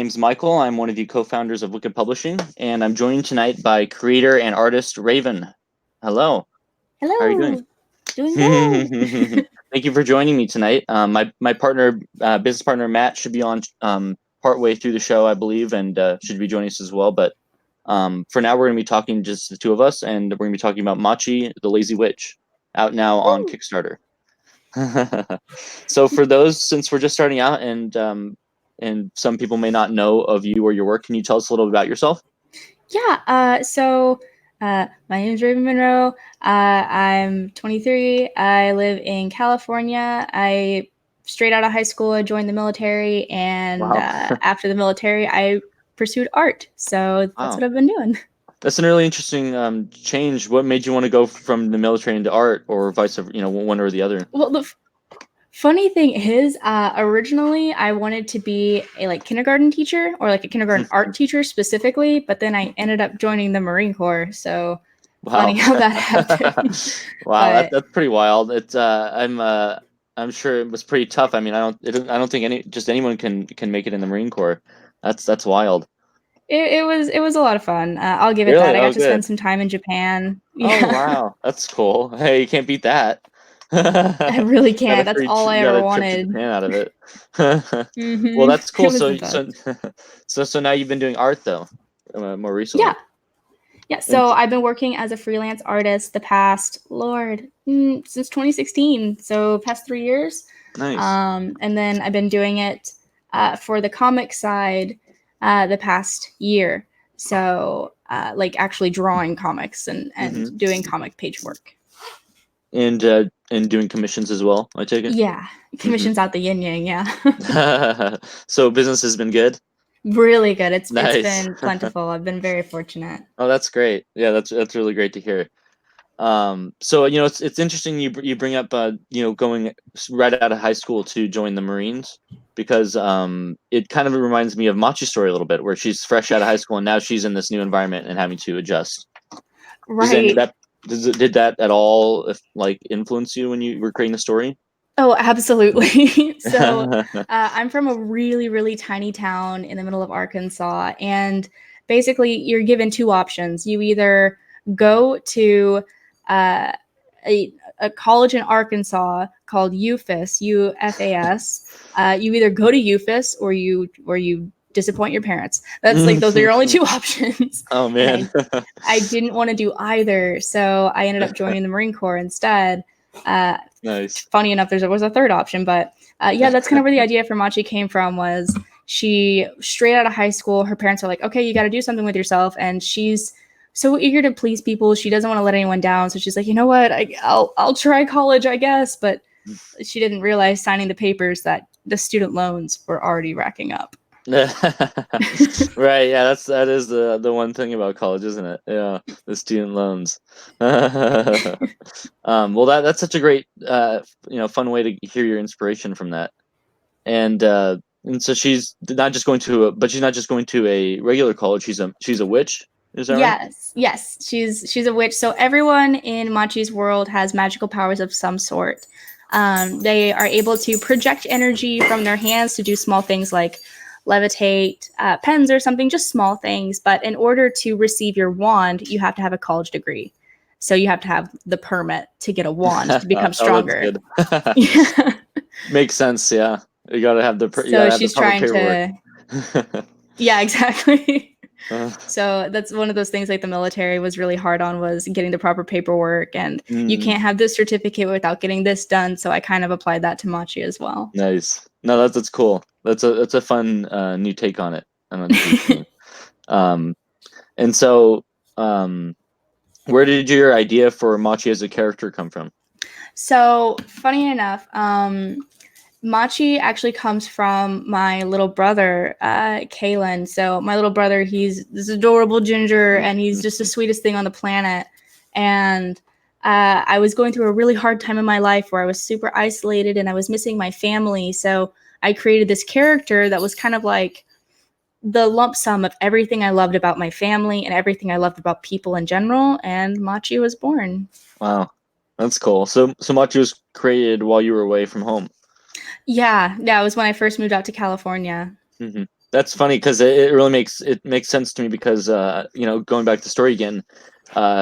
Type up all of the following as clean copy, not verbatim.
name's Michael. I'm one of the co-founders of Wicked Publishing, and I'm joined tonight by creator and artist Raven. Hello. Hello. How are you doing? Doing well. Thank you for joining me tonight. My partner, business partner Matt, should be on partway through the show, I believe, and should be joining us as well. But for now, we're going to be talking just the two of us, and we're going to be talking about Machi The Lazy Witch, out now on Kickstarter. So for those, since we're just starting out, and some people may not know of you or your work, can you tell us a little bit about yourself? Yeah. My name is Raven Monroe. I'm 23. I live in California. Straight out of high school, I joined the military, and Wow. after the military, I pursued art. So that's what I've been doing. That's an really interesting change. What made you want to go from the military into art, or vice versa, one or the other? Well, the funny thing is, originally I wanted to be a kindergarten teacher, or a kindergarten art teacher specifically, but then I ended up joining the Marine Corps. So funny how that happened. Wow, that's pretty wild. It's I'm sure it was pretty tough. I mean, I don't think anyone can make it in the Marine Corps. That's wild. It was a lot of fun. I'll give it that. I got to spend some time in Japan. Yeah. Oh wow, that's cool. Hey, you can't beat that. I really can't. That's all I ever wanted. Japan out of it. Well, that's cool. So now you've been doing art though, more recently. Yeah. So I've been working as a freelance artist the past since 2016. So past 3 years. Nice. And then I've been doing it for the comic side the past year. So actually drawing comics and doing comic page work. And doing commissions as well, I take it? Yeah, commissions out the yin-yang, yeah. So business has been good? Really good. It's been plentiful. I've been very fortunate. Oh, that's great. Yeah, that's really great to hear. So it's interesting you bring up going right out of high school to join the Marines, because it kind of reminds me of Machi's story a little bit, where she's fresh out of high school and now she's in this new environment and having to adjust. Right. Did that at all influence you when you were creating the story? Oh, absolutely. So I'm from a really, really tiny town in the middle of Arkansas, and basically you're given two options. You either go to a college in Arkansas called UFAS, UFAS. You either go to UFAS or you disappoint your parents. That's those are your only two options. Oh man. I didn't want to do either, so I ended up joining the Marine Corps instead. Nice. Funny enough, there was a third option, but that's kind of where the idea for Machi came from. Was she straight out of high school, her parents are like, okay, you got to do something with yourself, and she's so eager to please people. She doesn't want to let anyone down, so she's like, you know what, I'll try college, I guess. But she didn't realize signing the papers that the student loans were already racking up. Right, yeah, that is the one thing about college, isn't it? Yeah, the student loans. Well, that's such a great fun way to hear your inspiration from that. And so she's not just going to a regular college. She's a witch. Is that right? Yes, she's a witch. So everyone in Machi's world has magical powers of some sort. They are able to project energy from their hands to do small things like levitate pens or something, just small things. But in order to receive your wand, you have to have a college degree. So you have to have the permit to get a wand to become stronger. Yeah. Makes sense. Yeah, you gotta have the. So she's trying to. Yeah, exactly. So that's one of those things like the military was really hard on, was getting the proper paperwork, and you can't have this certificate without getting this done. So I kind of applied that to Machi as well. Nice. No, that's cool. That's a fun new take on it. And so where did your idea for Machi as a character come from? So funny enough, Machi actually comes from my little brother, Kalen. So my little brother, he's this adorable ginger, and he's just the sweetest thing on the planet. And I was going through a really hard time in my life where I was super isolated and I was missing my family. So I created this character that was kind of like the lump sum of everything I loved about my family and everything I loved about people in general. And Machi was born. Wow, that's cool. So Machi was created while you were away from home. Yeah, it was when I first moved out to California. Mm-hmm. That's funny because it really makes sense to me because going back to the story again,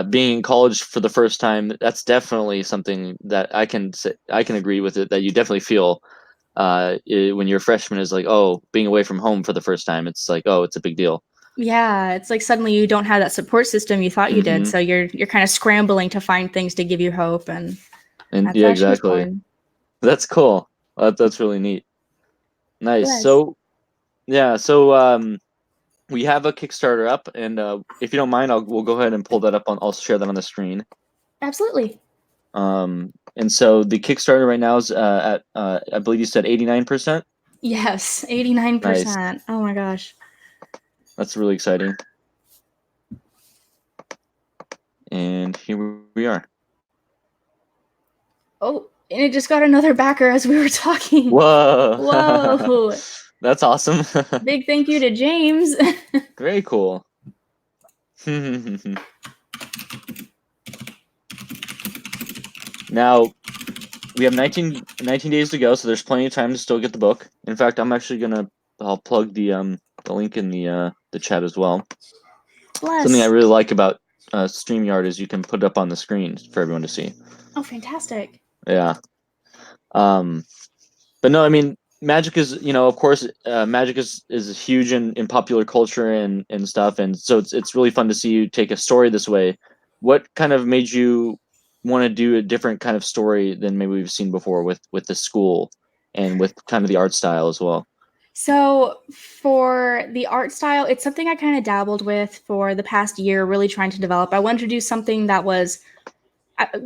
being in college for the first time, that's definitely something that I can agree with it, that you definitely feel when you're a freshman is like, oh, being away from home for the first time, it's like, oh, it's a big deal. Yeah, it's like suddenly you don't have that support system you thought you did, Hmm. so you're kind of scrambling to find things to give you hope, and And that's yeah, how she was exactly. born. That's cool. That's really neat. Nice. Yes, So yeah, so we have a Kickstarter up, and if you don't mind, we'll go ahead and pull that up on. I'll share that on the screen. absolutely. And so the Kickstarter right now is at I believe you said 89%. Yes, Nice. 89%. Oh my gosh. That's really exciting. And here we are. Oh, and it just got another backer as we were talking. Whoa. Whoa. That's awesome. Big thank you to James. Very cool. Now, we have 19 days to go, so there's plenty of time to still get the book. In fact, I'll plug the link in the chat as well. Something I Bless. really like about StreamYard is you can put it up on the screen for everyone to see. Oh, fantastic. Yeah. Um, but no, I mean, magic is, of course, magic is huge in popular culture and stuff, and so it's really fun to see you take a story this way. What kind of made you want to do a different kind of story than maybe we've seen before with the school and with kind of the art style as well? So, for the art style, it's something I kind of dabbled with for the past year, really trying to develop. I wanted to do something that was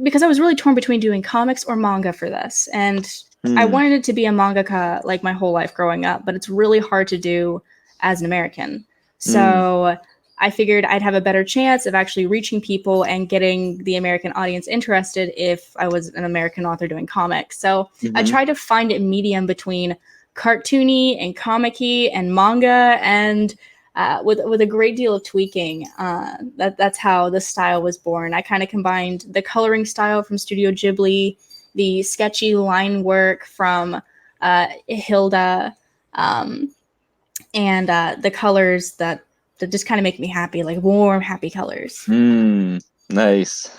because I was really torn between doing comics or manga for this. And I Hmm. wanted it to be a mangaka like my whole life growing up, but it's really hard to do as an American. Hmm. So I figured I'd have a better chance of actually reaching people and getting the American audience interested if I was an American author doing comics. So I Mm-hmm. tried to find a medium between cartoony and comic-y and manga, and with a great deal of tweaking. That's how the style was born. I kind of combined the coloring style from Studio Ghibli, the sketchy line work from Hilda, um, and the colors that just kind of make me happy, like warm, happy colors. Hmm. Nice.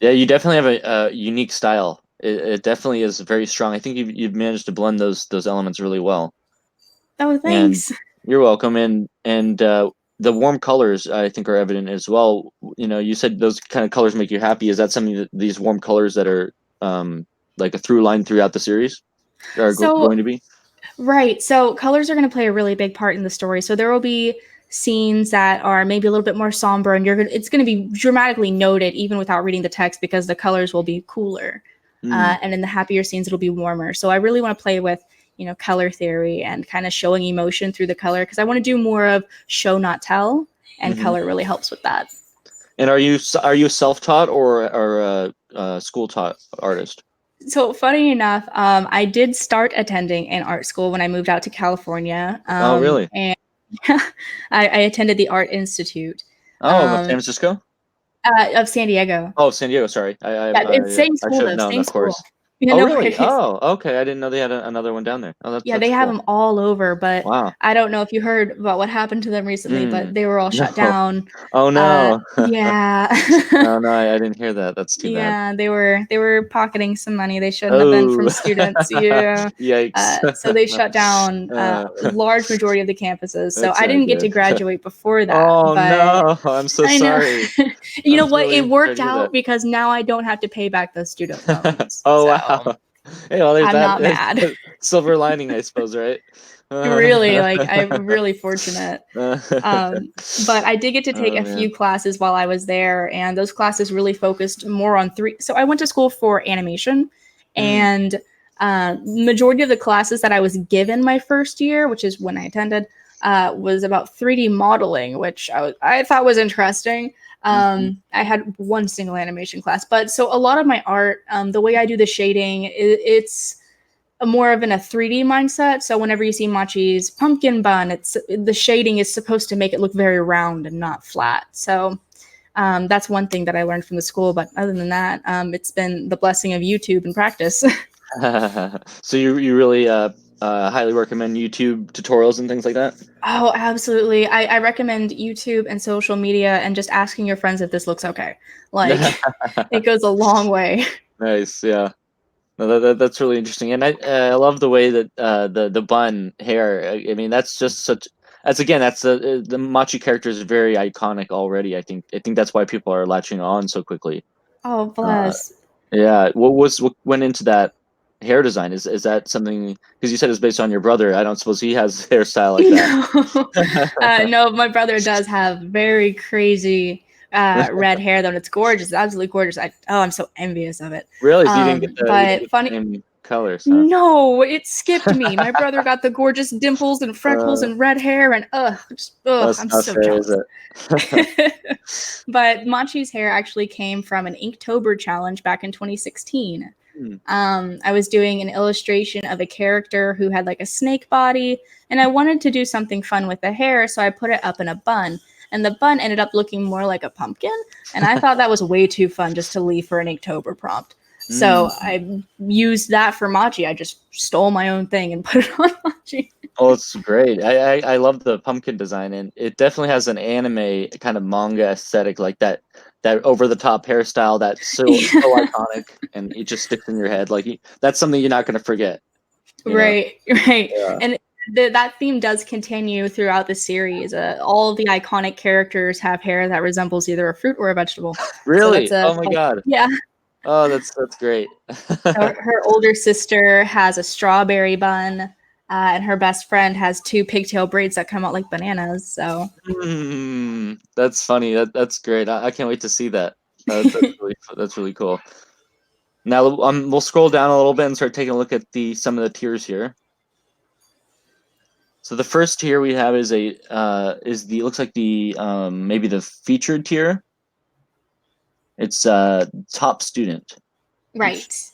Yeah, you definitely have a unique style. It definitely is very strong. I think you've managed to blend those elements really well. Oh, And thanks. you're welcome. And the warm colors I think are evident as well. You said those kind of colors make you happy. Is that something that these warm colors that are like a through line throughout the series are So going to be? right. So colors are going to play a really big part in the story. So there will be scenes that are maybe a little bit more somber, and it's going to be dramatically noted even without reading the text because the colors will be cooler. Mm, And in the happier scenes, it'll be warmer. So I really want to play with color theory and kind of showing emotion through the color because I want to do more of show not tell, and hmm. color really helps with that. And are you self-taught or a school-taught artist? So funny enough, I did start attending an art school when I moved out to California, Oh, really? and I attended the Art Institute Oh, San um, Francisco? of San Diego. Oh, San Diego. Sorry, Yeah, it's same I school should have though, known, same of school. course. Yeah, Oh, no really? worries. Oh, okay. I didn't know they had another one down there. Oh, Yeah, that's they have cool. them all over, but Wow. I don't know if you heard about what happened to them recently, but Mm. they were all shut No. down. Oh no. Yeah. Oh no, I didn't hear that. That's too bad. Yeah, they were pocketing some money they shouldn't have been Oh. from students. Yeah. Yikes. So they shut down Uh, a large majority of the campuses. So that's I not didn't get to good. graduate before that, Oh but no, I'm so I know. sorry. You I'm know what? It really sorry worked to hear that. out because now I don't have to pay back those student loans. Oh So wow. Hey, well, there's I'm that not mad. silver lining, I suppose, right? Really, like I'm really fortunate. Uh, But I did get to take oh a man. few classes while I was there, and those classes really focused more on three. So I went to school for animation, Mm, and majority of the classes that I was given my first year, which is when I attended, was about 3D modeling, which I thought was interesting. hmm. I had one single animation class, but so a lot of my art, the way I do the shading, it's more of in a 3D mindset. So whenever you see Machi's pumpkin bun, it's the shading is supposed to make it look very round and not flat. So that's one thing that I learned from the school. But other than that, it's been the blessing of YouTube and practice. So you really highly recommend YouTube tutorials and things like that? Oh, absolutely. I recommend YouTube and social media and just asking your friends if this looks okay. Like, it goes a long way. Nice, yeah. No, that's really interesting, and I love the way that the bun hair. I mean, that's just such. That's again, that's the Machi character is very iconic already. I think that's why people are latching on so quickly. Oh, Uh, bless. yeah, what went into that hair design? Is that something? Because you said it's based on your brother. I don't suppose he has hairstyle like that. No, no, my brother does have very crazy red hair, though. And it's gorgeous, it's absolutely gorgeous. I'm so envious of it. Really? So you didn't But get the funny, same colors, huh? no, it skipped me. My brother got the gorgeous dimples and freckles Uh, and red hair, and that's I'm not so fair, is jealous. it? But Machi's hair actually came from an Inktober challenge back in 2016. Hmm. I was doing an illustration of a character who had like a snake body, and I wanted to do something fun with the hair, so I put it up in a bun. And the bun ended up looking more like a pumpkin, and I thought that was way too fun just to leave for an Inktober prompt. So Mm. I used that for Machi. I just stole my own thing and put it on Machi. Oh, it's great. I love the pumpkin design, and it definitely has an anime kind of manga aesthetic, like that over the top hairstyle that's so Yeah. iconic, and it just sticks in your head. Like that's something you're not gonna forget. You know? Right, right. Yeah. And that theme does continue throughout the series. All of the iconic characters have hair that resembles either a fruit or a vegetable. So that's Really? a Oh my God. yeah. Oh, that's great. Her older sister has a strawberry bun, and her best friend has two pigtail braids that come out like bananas. So That's funny. That's great. I can't wait to see that. That's really cool. Now we'll scroll down a little bit and start taking a look at the some of the tiers here. So the first tier we have is the looks like the maybe the featured tier. It's top student. Which right.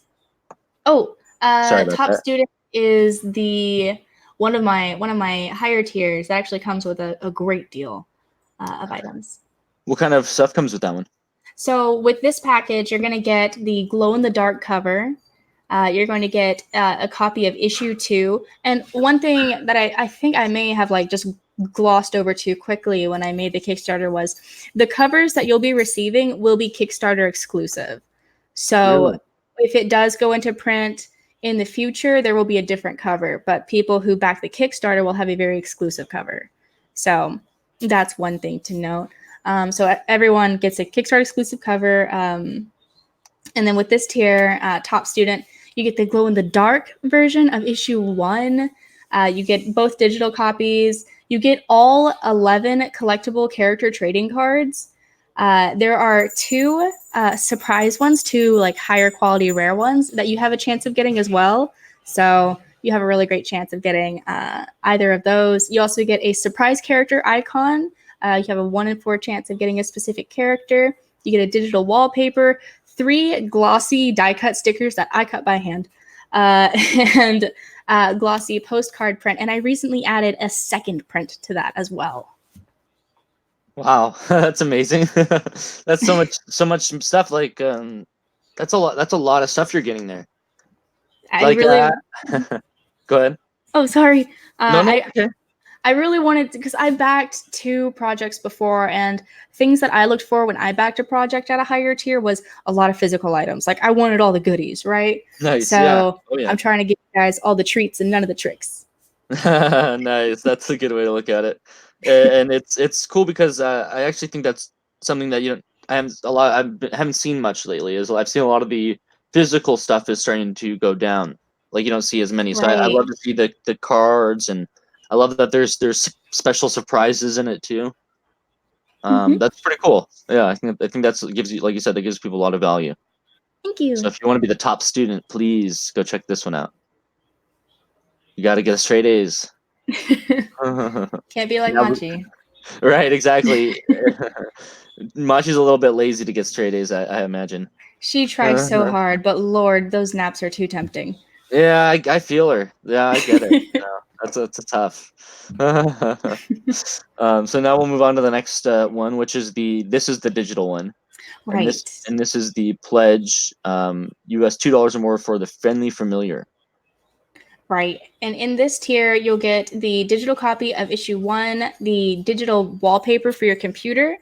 Oh, sorry about top that. student is the one of my higher tiers. That actually comes with a great deal of items. What kind of stuff comes with that one? So with this package, you're going to get the glow in the dark cover. You're going to get a copy of issue 2. And one thing that I think I may have like just glossed over too quickly when I made the Kickstarter was the covers that you'll be receiving will be Kickstarter exclusive. So Really? if it does go into print in the future, there will be a different cover, but people who back the Kickstarter will have a very exclusive cover. So that's one thing to note. So everyone gets a Kickstarter exclusive cover. And then with this tier, top student, you get the glow in the dark version of issue 1. You get both digital copies. You get all 11 collectible character trading cards. There are 2 surprise ones, 2 like higher quality rare ones that you have a chance of getting as well. So you have a really great chance of getting either of those. You also get a surprise character icon. You have a 1 in 4 chance of getting a specific character. You get a digital wallpaper, 3 glossy die cut stickers that I cut by hand, uh, and glossy postcard print. And I recently added a second print to that as well. Wow, that's amazing. That's so much stuff. Like that's a lot. That's a lot of stuff you're getting there. I Like really, go ahead. oh, sorry. No, no, I okay. I really wanted to, because I backed 2 projects before, and things that I looked for when I backed a project at a higher tier was a lot of physical items. Like I wanted all the goodies, right? Nice. Yeah. So Oh yeah. I'm trying to give you guys all the treats and none of the tricks. Nice. That's a good way to look at it. And it's cool because I actually think that's something that I haven't a lot haven't seen much lately. Is I've seen a lot of the physical stuff is starting to go down. Like you don't see as many. So I Right. love to see the cards, and I love that there's special surprises in it too. Hmm. That's pretty cool. Yeah, I think that's gives you, like you said, that gives people a lot of value. Thank So you. if you want to be the top student, please go check this one out. You got to get a straight A's. Can't be like Now, Machi. right, exactly. Machi's a little bit lazy to get straight A's, I imagine. She tries so hard, but Lord, those naps are too tempting. Yeah, I feel her. Yeah, I get it. Yeah, that's a tough. So now we'll move on to the next one, which is this is the digital one, and this Right. and this is the pledge, US $2 or more for the friendly familiar. Right. And in this tier, you'll get the digital copy of issue 1, the digital wallpaper for your computer,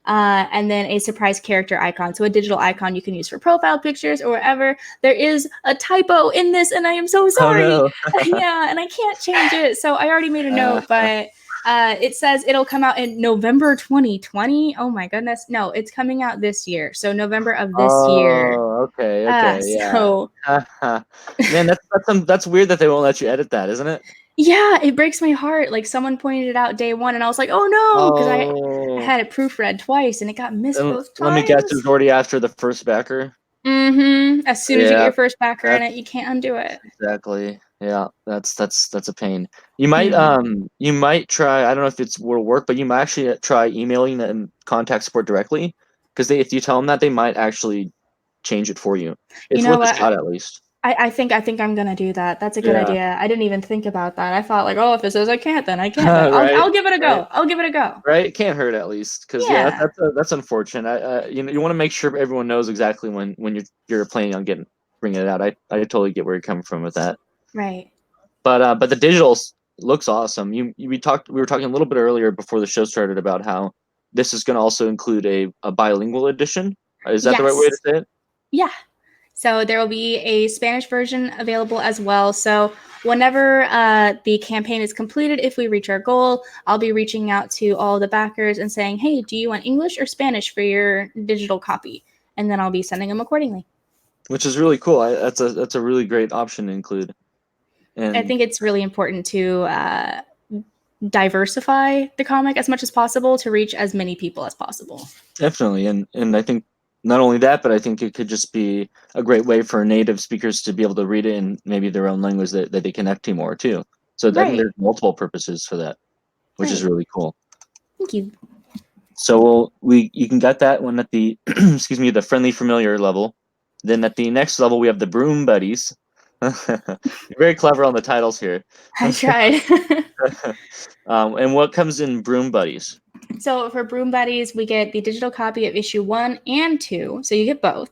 and then a surprise character icon. So a digital icon you can use for profile pictures or whatever. There is a typo in this, and I am so Oh sorry. no. Yeah, and I can't change it. So I already made a Uh, note, but it says it'll come out in November 2020. Oh my goodness. No, it's coming out this year. So November of this year. oh, okay, okay, yeah. So Man, that's weird that they won't let you edit that, isn't it? yeah, it breaks my heart. Like someone pointed it out day one, and I was like, "Oh no," because I Oh, had it proofread twice, and it got missed and both let me guess, it times. was already after the first backer. As soon as you get Yeah, your first backer in that's it, you can't undo it. exactly. Yeah, that's a pain. Hmm. You might try. I don't know if it's will work, but you might actually try emailing them contact support directly, because if you tell them that, they might actually change it for you. You It's know worth a what? shot at least. I think I'm gonna do that. That's a good Yeah. idea. I didn't even think about that. I thought like, oh, if it says I can't, then I can't. But I'll Right. I'll give it a Right. go. I'll give it a go. Right. It can't hurt at least, because yeah, Yeah. that's unfortunate. You want to make sure everyone knows exactly when you're planning on bringing it out. I totally get where you're coming from with that. Right. But the digital looks awesome. We were talking a little bit earlier before the show started about how this is going to also include a bilingual edition. Is that the right way to Yes. say it? Yeah. So there will be a Spanish version available as well. So whenever the campaign is completed, if we reach our goal, I'll be reaching out to all the backers and saying, "Hey, do you want English or Spanish for your digital copy?" And then I'll be sending them accordingly. Which is really cool. That's a really great option to include. I And think it's really important to diversify the comic as much as possible to reach as many people as possible. definitely, and I think not only that, but I think it could just be a great way for native speakers to be able to read it in maybe their own language that they connect to more too. So I think Right. there's multiple purposes for that, which is Right. really cool. Thank you. So you can get that one at the excuse me, the friendly familiar level. Then at the next level we have the broom buddies. You're very clever on the titles here. I tried. And what comes in broom buddies? So for Broom Buddies, we get the digital copy of issue 1 and 2. So you get both.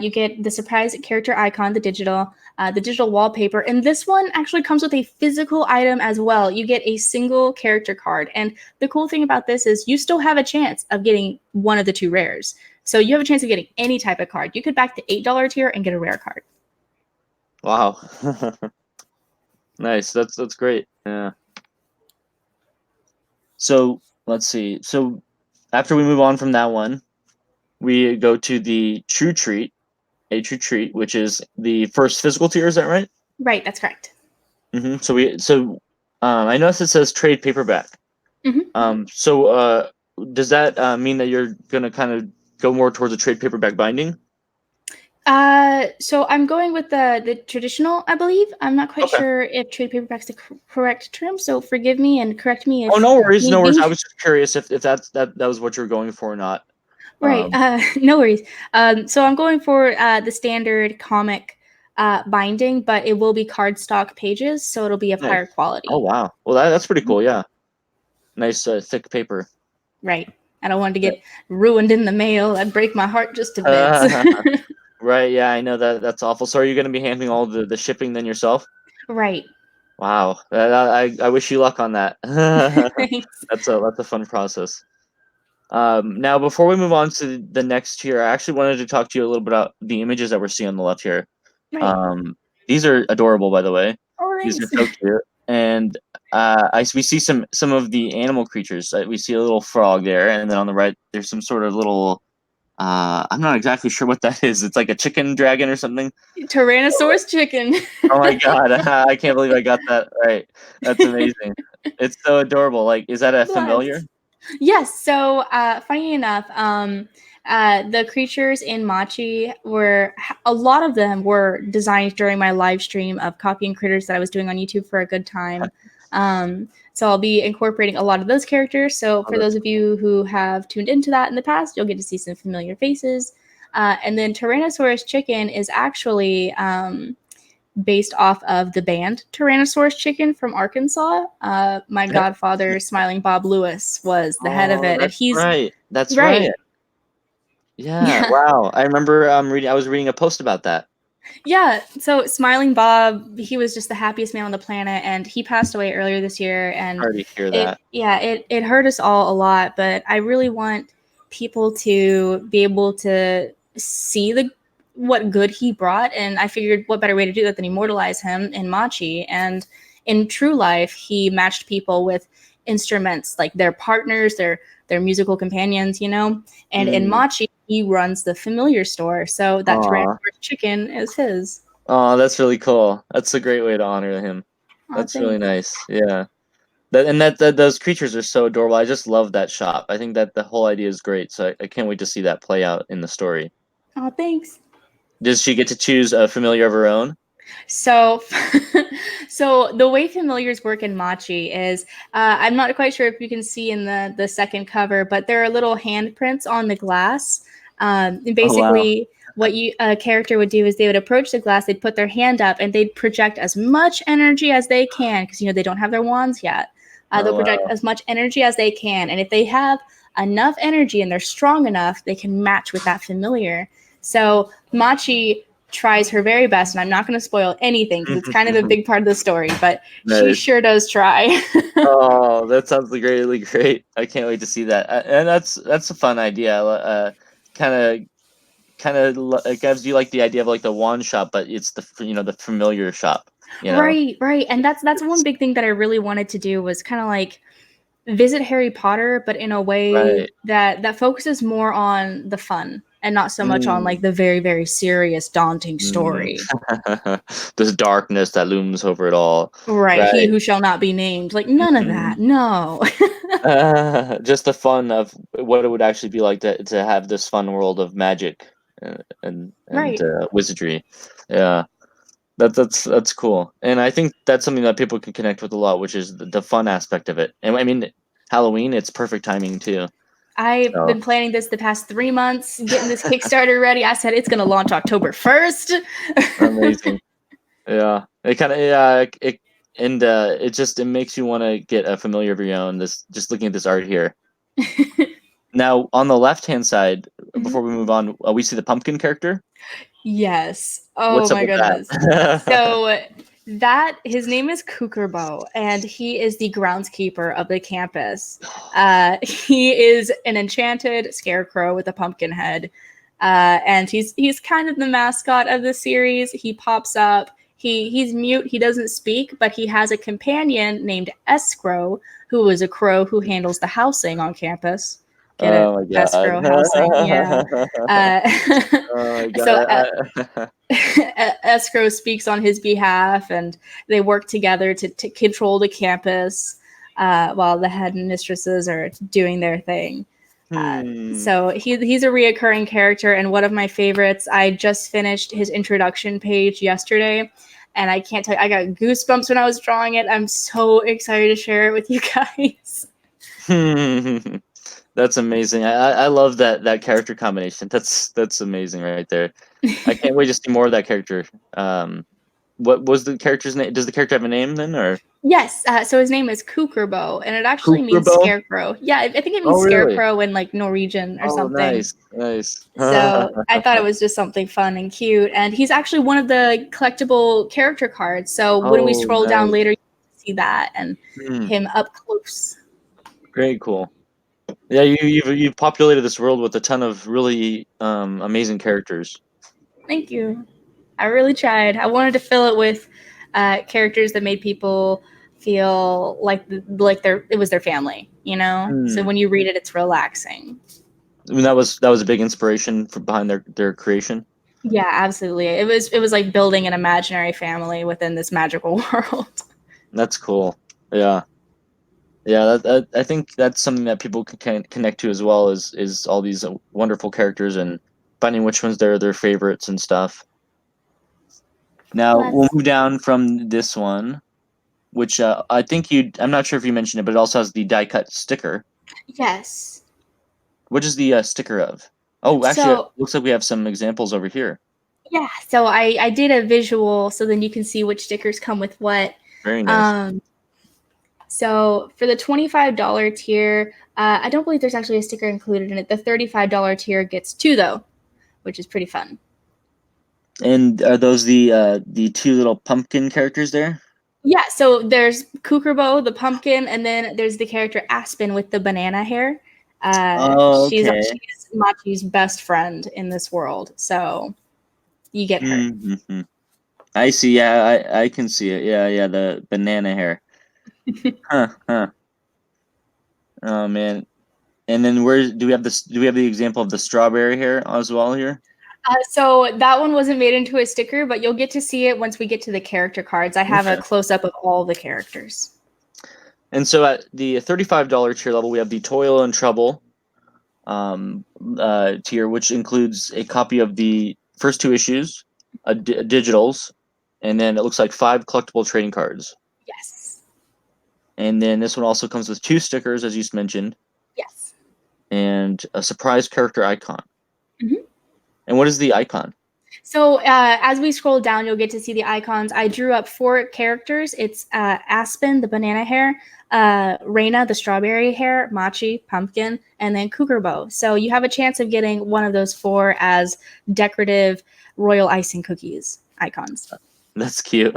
You get the surprise character icon, the digital wallpaper, and this one actually comes with a physical item as well. You get a single character card, and the cool thing about this is you still have a chance of getting one of the two rares. So you have a chance of getting any type of card. You could back the $8 tier and get a rare card. Wow. Nice. That's great. Yeah. So let's see. So after we move on from that one, we go to the true treat, which is the first physical tier. Is that right? Right, that's correct. I noticed it says trade paperback. Hmm. So does that mean that you're gonna kind of go more towards a trade paperback binding? So I'm going with the traditional, I believe. I'm not quite Okay. sure if trade paperback's the correct term, so forgive me and correct me Oh, if no worries, no need worries. I be. was just curious if that was what you're going for or not. Right. Um, No worries. So I'm going for the standard comic binding, but it will be cardstock pages, so it'll be of nice. higher Oh quality. wow. Well, that's pretty cool. Yeah. Nice thick paper. Right. I don't want it to get ruined in the mail. That'd break my heart just a bit. Right. Yeah, I know that's awful. So are you going to be handling all the shipping then yourself? Right. Wow. I wish you luck on that. Thanks. That's a fun process. Now, before we move on to the next tier, I actually wanted to talk to you a little bit about the images that we're seeing on the left here. Right. Um, these are adorable, by the way. Oh, These are thanks. so cute, and we see some of the animal creatures. We see a little frog there, and then on the right, there's some sort of little. I'm not exactly sure what that is. It's like a chicken dragon or something. Tyrannosaurus chicken. Oh my god, I can't believe I got that right. That's amazing. It's so adorable. Like, is that a familiar? Bless. Yes. So, funny enough, the creatures in Machi a lot of them were designed during my live stream of copying critters that I was doing on YouTube for a good time. So I'll be incorporating a lot of those characters. So Oh, for those of you who have tuned into that in the past, you'll get to see some familiar faces. And then Tyrannosaurus Chicken is actually based off of the band Tyrannosaurus Chicken from Arkansas. My yep. godfather, Smiling Bob Lewis, was the head of Oh, it, and that's he's right. That's right. right. Yeah. Yeah, Wow. I remember reading. I was reading a post about that. Yeah, so Smiling Bob, he was just the happiest man on the planet, and he passed away earlier this year. And Sorry to hear it, that. yeah, it hurt us all a lot. But I really want people to be able to see the what good he brought, and I figured what better way to do that than immortalize him in Machi. And in true life, he matched people with instruments like their partners, their musical companions, you know. And in Mm. Machi, he runs the familiar store, so that Aw. Tyrannosaurus chicken is his. Oh, that's really cool. That's a great way to honor him. Oh, That's really thanks. nice. Yeah. That those creatures are so adorable. I just love that shop. I think that the whole idea is great. So I can't wait to see that play out in the story. Oh, thanks. Does she get to choose a familiar of her own? So, so the way familiars work in Machi is, I'm not quite sure if you can see in the second cover, but there are little handprints on the glass. And Oh wow. basically, what you a character would do is they would approach the glass, they'd put their hand up, and they'd project as much energy as they can because they don't have their wands yet. They'll Oh project wow. as much energy as they can, and if they have enough energy and they're strong enough, they can match with that familiar. So Machi tries her very best, and I'm not going to spoil anything because it's kind of a big part of the story, but she Nice. sure does try. Oh, that sounds really great. I can't wait to see that. And that's a fun idea. Kind of it gives you like the idea of like the wand shop, but it's the familiar shop. You know. Right, right. And that's one It's, big thing that I really wanted to do was kind of like visit Harry Potter, but in a way right. that focuses more on the fun and not so much on like Mm, the very, very serious, daunting mm. story. This darkness that looms over it all. Right. He Right. who shall not be named. Like none of Mhm. that. No. Just the fun of what it would actually be like to have this fun world of magic and Right. wizardry. Yeah, that's cool, and I think that's something that people can connect with a lot, which is the fun aspect of it. And I mean, Halloween, it's perfect timing too. I've So been planning this the past 3 months, getting this Kickstarter ready. I said it's going to launch October 1st. amazing. Yeah, it kind of it and it makes you want to get a familiar of your own. This just looking at this art here. Now, on the left-hand side, Mhm. before we move on, we see the pumpkin character. Yes. Oh What's up my with goodness. that? So that his name is Kukerbo, and he is the groundskeeper of the campus. He is an enchanted scarecrow with a pumpkin head, and he's kind of the mascot of the series. He pops up. He's mute. He doesn't speak, but he has a companion named Escrow, who is a crow who handles the housing on campus. Get it? Oh my god. Escrow housing. Yeah. Uh, Oh my so god. Escrow speaks on his behalf, and they work together to control the campus while the head and mistresses are doing their thing. Hmm. So he's a reoccurring character and one of my favorites. I just finished his introduction page yesterday, and I can't tell you, I got goosebumps when I was drawing it. I'm so excited to share it with you guys. That's amazing. I love that character combination. That's amazing right there. I can't wait to see more of that character. What was the character's name? Does the character have a name then, or Yes, so his name is Kukerbo, and it actually means Kukurbo? scarecrow. Yeah, I think it Oh, means really? scarecrow in like Norwegian or Oh, something. nice, nice. So I thought it was just something fun and cute. And he's actually one of the collectible character cards. So when we Oh, scroll down nice. later, you can see that and Hmm. him up close. Great, cool. Yeah, you've populated this world with a ton of really amazing characters. Thank you. I really tried. I wanted to fill it with characters that made people feel like it was their family. You know. So Hmm. when you read it, it's relaxing. I mean, that was a big inspiration for behind their creation. Yeah, absolutely. It was like building an imaginary family within this magical world. That's cool. Yeah, yeah. I think that's something that people can connect to as well. Is all these wonderful characters and finding which ones their favorites and stuff. Now we'll Let's move down from this one, which I think you. I'm not sure if you mentioned it, but it also has the die cut sticker. yes. What is the sticker of? Oh, actually, it So looks like we have some examples over here. yeah, so I did a visual so then you can see which stickers come with what. Very nice. Um, so for the $25 tier, I don't believe there's actually a sticker included in it. The $35 tier gets two though, which is pretty fun. And are those the two little pumpkin characters there? Yeah, so there's Kukurbo, the pumpkin, and then there's the character Aspen with the banana hair. Oh, okay. She's Machi's best friend in this world, so you get her. Mm-hmm. I see. Yeah, I can see it. Yeah, yeah, the banana hair. Huh, huh. Oh man. And then where do we have this? Do we have the example of the strawberry hair as well here? So that one wasn't made into a sticker, but you'll get to see it once we get to the character cards. I have a Okay. close up of all the characters. And so at the $35 tier level, we have the Toil and Trouble tier, which includes a copy of the first two issues, digitals, and then it looks like 5 collectible trading cards. Yes. And then this one also comes with 2 stickers, as you mentioned, Yes. and a surprise character icon. Mhm. And what is the icon? So as we scroll down, you'll get to see the icons. I drew up 4 characters. It's Aspen, the banana hair, Reina, the strawberry hair, Machi, pumpkin, and then Kukurbo. So you have a chance of getting one of those 4 as decorative royal icing cookies icons. That's cute.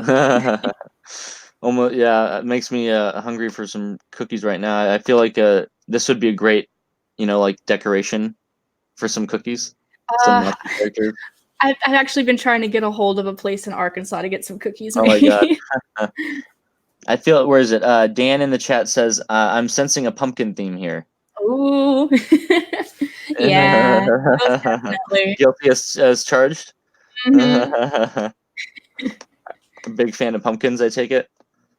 Almost, yeah, it makes me hungry for some cookies right now. I feel like this would be a great, like decoration for some cookies, some Uh, matching characters. I've actually been trying to get a hold of a place in Arkansas to get some cookies Oh my god. made. I feel where is it? Dan in the chat says I'm sensing a pumpkin theme here. Ooh. Yeah, most definitely. Guilty as charged. Mhm. A big fan of pumpkins, I take it.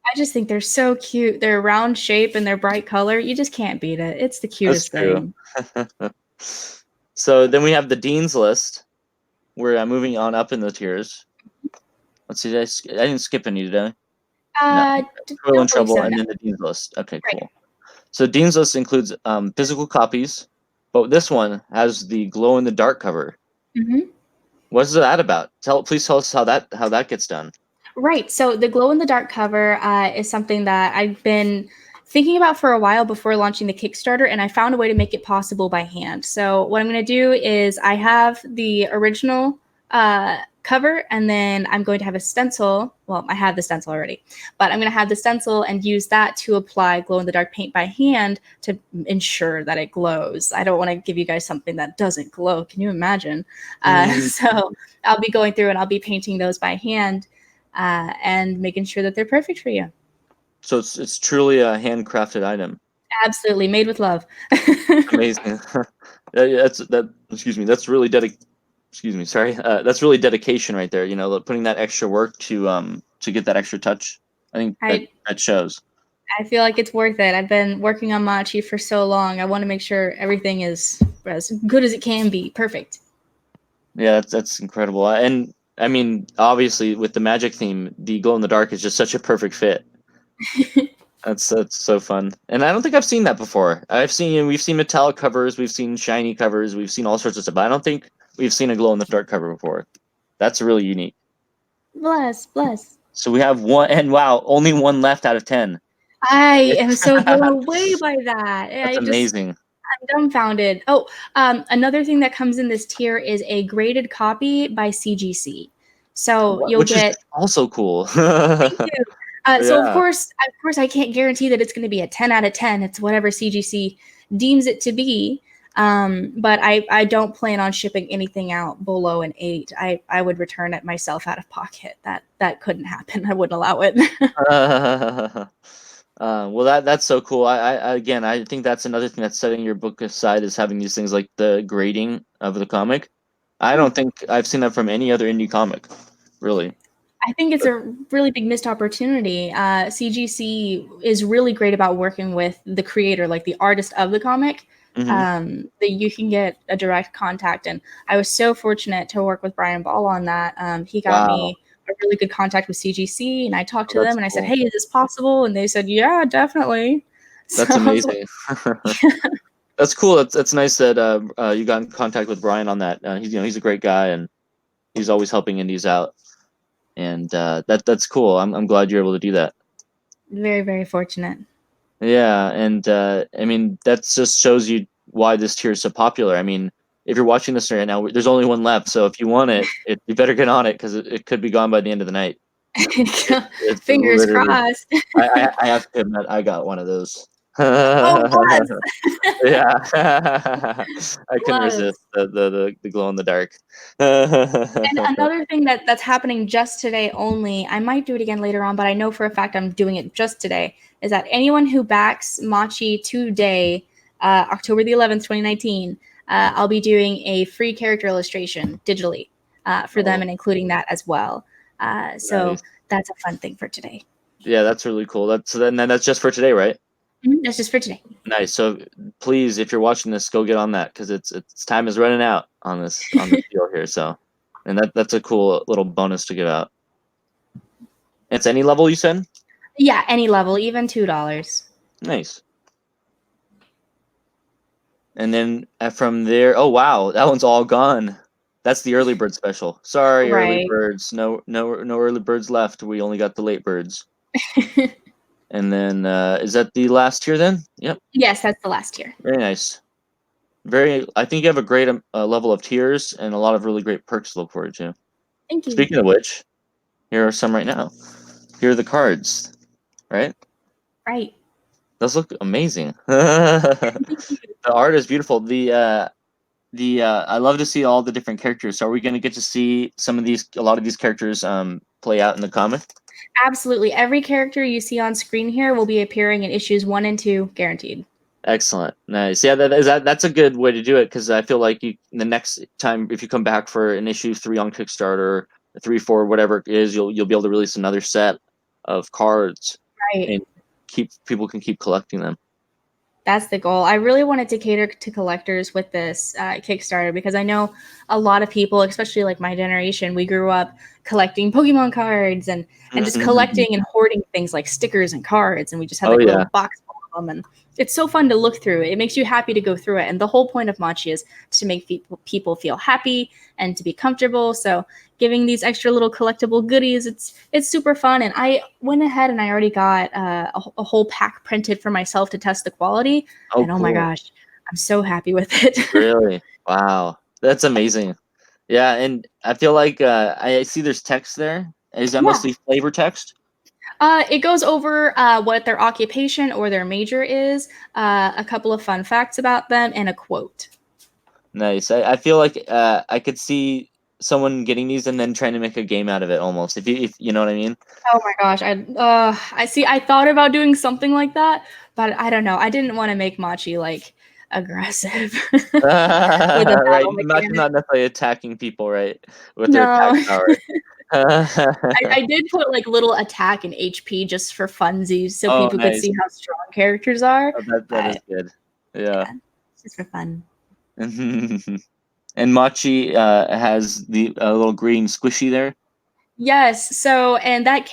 I just think they're so cute. Their round shape and their bright color, you just can't beat it. It's the That's cutest true. thing. So then we have the dean's list. We're moving on up in the tiers. Let's see. I didn't skip any, did I? No. Toil and Don't believe Trouble, so, and no. then the dean's list. Okay, Right. cool. So dean's list includes physical copies, but this one has the glow in the dark cover. Mhm. What's that about? Please tell us how that gets done. Right. So the glow in the dark cover is something that I've been thinking about for a while before launching the Kickstarter, and I found a way to make it possible by hand. So what I'm going to do is I have the original cover, and then I'm going to have a stencil. Well, I have the stencil already, but I'm going to have the stencil and use that to apply glow in the dark paint by hand to ensure that it glows. I don't want to give you guys something that doesn't glow. Can you imagine? Mm, So I'll be going through and I'll be painting those by hand and making sure that they're perfect for you. so it's truly a handcrafted item. Absolutely, made with love. Amazing. That's that. Excuse me. That's really Excuse me. Sorry. That's really dedication right there. Putting that extra work to get that extra touch. I think that I that shows. I feel like it's worth it. I've been working on Machi for so long. I want to make sure everything is as good as it can be. Perfect. Yeah, that's incredible. And I mean, obviously, with the magic theme, the glow in the dark is just such a perfect fit. That's so fun. And I don't think I've seen that before. We've seen metallic covers, we've seen shiny covers, we've seen all sorts of stuff, but I don't think we've seen a glow in the dark cover before. That's really unique. Bless, bless. So we have one, and wow, only one left out of 10. I am so blown away by that. That's amazing. I'm dumbfounded. Oh, another thing that comes in this tier is a graded copy by CGC. So you'll Which is get. also cool. Thank you. So Yeah. of course, I can't guarantee that it's going to be a 10 out of 10. It's whatever CGC deems it to be. But I don't plan on shipping anything out below an 8. I would return it myself out of pocket. That couldn't happen. I wouldn't allow it. Well, that's so cool. Again, I think that's another thing that's setting your book aside is having these things like the grading of the comic. I Yeah. don't think I've seen that from any other indie comic, really. I think it's a really big missed opportunity. CGC is really great about working with the creator, like the artist of the comic, Hmm. that you can get a direct contact. And I was so fortunate to work with Brian Ball on that. He got Wow, me a really good contact with CGC, and I talked to that's them and I said, cool. "Hey, is this possible?" And they said, "Yeah, definitely." So That's I was like, amazing. That's cool. That's nice that you got in contact with Brian on that. He's a great guy and he's always helping indies out. And that's cool. I'm glad you're able to do that. very, very fortunate. Yeah, and I mean that just shows you why this tier is so popular. I mean, if you're watching this right now, there's only one left. So if you want it, you better get on it because it could be gone by the end of the night. It's Fingers literally. crossed. I have to admit, I got one of those. Oh, bless. Yeah, I couldn't Bless. resist the glow in the dark. And another thing that's happening just today only, I might do it again later on, but I know for a fact I'm doing it just today, is that anyone who backs Machi today, October the 11th, 2019, I'll be doing a free character illustration digitally for them Oh, and including that as well. So nice. that's a fun thing for today. Yeah, that's really cool. Then that's just for today, right? That's just for today. Nice. So please, if you're watching this, go get on that because it's time is running out on this deal here. So, and that's a cool little bonus to give out. It's any level you said? Yeah, any level, even $2. Nice. And then from there, oh wow, that one's all gone. That's the early bird special. Sorry, early Right. birds. No early birds left. We only got the late birds. And then is that the last tier then? Yep. Yes, that's the last tier. Very nice. I think you have a great level of tiers and a lot of really great perks to look forward to. Thank you. Speaking of which, here are some right now. Here are the cards, right? Right. Those look amazing. The art is beautiful. I love to see all the different characters. So are we going to get to see a lot of these characters play out in the comic? Absolutely. Every character you see on screen here will be appearing in issues 1 and 2, guaranteed. Excellent, nice. Yeah, that's a good way to do it because I feel like the next time if you come back for an issue 3 on Kickstarter, 3, 4, whatever it is, you'll be able to release another set of cards, Right. and people can keep collecting them. That's the goal. I really wanted to cater to collectors with this Kickstarter because I know a lot of people, especially like my generation, we grew up collecting Pokemon cards and just collecting and hoarding things like stickers and cards, and we just had Oh like a yeah. little box full of them, and it's so fun to look through. It makes you happy to go through it, and the whole point of Machi is to make people feel happy and to be comfortable. So giving these extra little collectible goodies, it's super fun. And I went ahead and I already got a whole pack printed for myself to test the quality. Oh, And oh my cool. gosh, I'm so happy with it. Really? Wow. That's amazing. Yeah, and I feel like I see there's text there. Is that Yeah. mostly flavor text? It goes over what their occupation or their major is, a couple of fun facts about them, and a quote. Nice. I feel like I could see someone getting these and then trying to make a game out of it almost. If you know what I mean. Oh my gosh, I see. I thought about doing something like that, but I don't know. I didn't want to make Machi like aggressive with a Right. battle Imagine mechanic. not necessarily attacking people, right? With their No, attack power. I did put like little attack and HP just for funsies, so Oh, people could nice. see how strong characters are. Oh, that is But good. Yeah. yeah, it's just for fun. And Machi has the little green squishy there. Yes. So, and that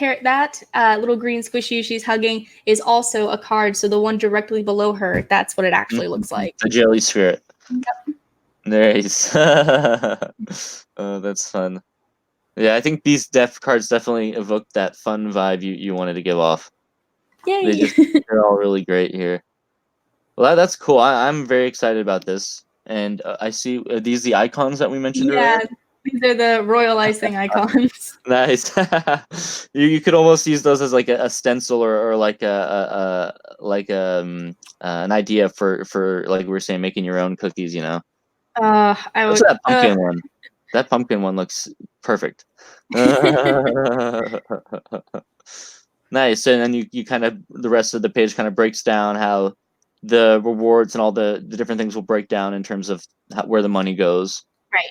little green squishy she's hugging is also a card. So the one directly below her, that's what it actually looks like. The jelly spirit. Yep. Nice. Oh, that's fun. Yeah, I think these cards definitely evoke that fun vibe you wanted to give off. Yay! They're all really great here. Well, that's cool. I'm very excited about this. And I see these the icons that we mentioned Yeah, earlier. these are the royal icing icons. Nice. You could almost use those as like a stencil or like an idea for like we were saying making your own cookies. You know. I What's would. that pumpkin one? That pumpkin one looks perfect. Nice. And then you kind of the rest of the page kind of breaks down how the rewards and all the different things will break down in terms of where the money goes. Right.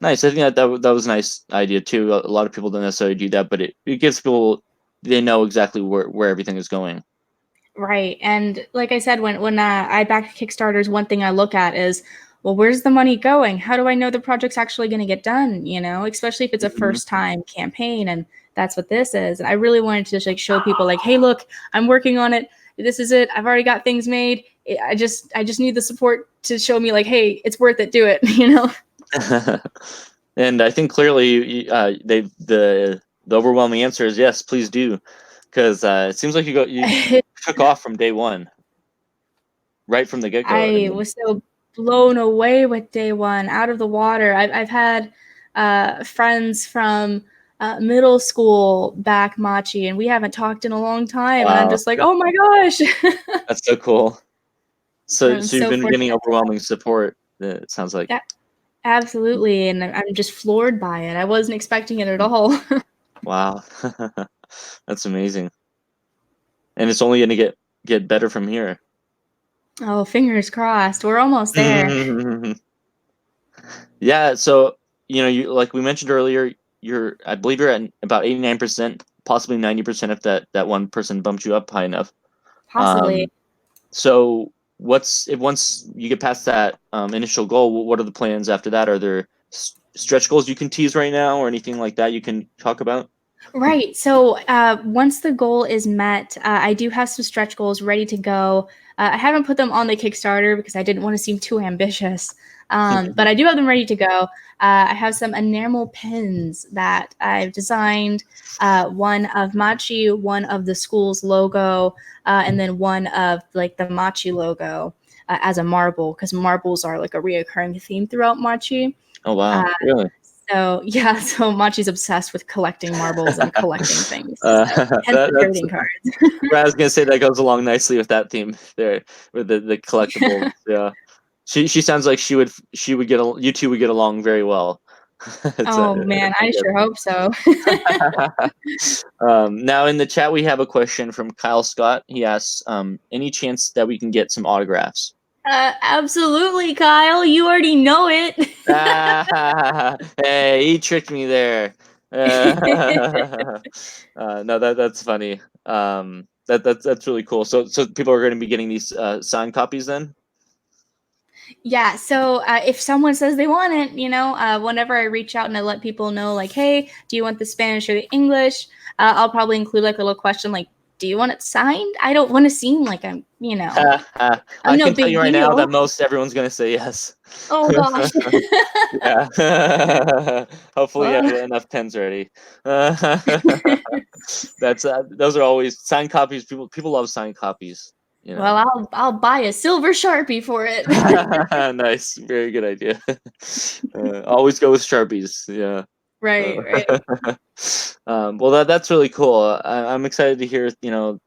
Nice. I think that was a nice idea too. A lot of people don't necessarily do that, but it gives people they know exactly where everything is going. Right. And like I said, when I back Kickstarters, one thing I look at is, well, where's the money going? How do I know the project's actually going to get done? You know, especially if it's a first time campaign, and that's what this is. And I really wanted to just like show people, like, hey, look, I'm working on it. This is it. I've already got things made. I just need the support to show me, like, hey, it's worth it. Do it. You know. And I think clearly the overwhelming answer is yes, please do, because it seems like you took off from day one, right from the get go. I was so blown away with day one, out of the water. I've had friends from middle school back Machi, and we haven't talked in a long time. And I'm Wow, just like, oh my gosh. that's so cool. So I'm so you've so been getting fortunate. overwhelming support. It sounds like. Yeah, absolutely. And I'm just floored by it. I wasn't expecting it at all. Wow, that's amazing. And it's only going to get better from here. Oh, fingers crossed. We're almost there. Yeah, so you like we mentioned earlier, I believe you're at about 89%, possibly 90% if that one person bumped you up high enough. Possibly. Um, so what's if once you get past that initial goal, what are the plans after that? Are there stretch goals you can tease right now or anything like that you can talk about? Right. So once the goal is met, I do have some stretch goals ready to go. I haven't put them on the Kickstarter because I didn't want to seem too ambitious. But I do have them ready to go. I have some enamel pins that I've designed, one of Machi, one of the school's logo, and then one of like the Machi logo as a marble, because marbles are like a reoccurring theme throughout Machi. Oh Uh, wow, really? so yeah, so Machi's obsessed with collecting marbles and collecting things. So hence the That's trading cards. I was gonna say that goes along nicely with that theme there, with the collectibles. Yeah, she sounds like she would you two would get along very well. It's Oh man, I I guess. sure hope so. Now in the chat we have a question from Kyle Scott. He asks, any chance that we can get some autographs? Absolutely, Kyle. You already know it. Hey, he tricked me there. No, that's funny. That's really cool. So people are going to be getting these signed copies then. Yeah, so if someone says they want it, whenever I reach out and I let people know, like, hey, do you want the Spanish or the English? I'll probably include like a little question like, do you want it signed? I don't want to seem like I'm I no can tell big you right now that deal. most everyone's going to say yes. Oh gosh. Yeah. Hopefully you have Well, enough pens ready. That's those are always signed copies. People love signed copies. You know. well, I'll buy a silver Sharpie for it. Nice, very good idea. Always go with Sharpies. Yeah. Right, right. Uh, well, that's really cool. I'm excited to hear,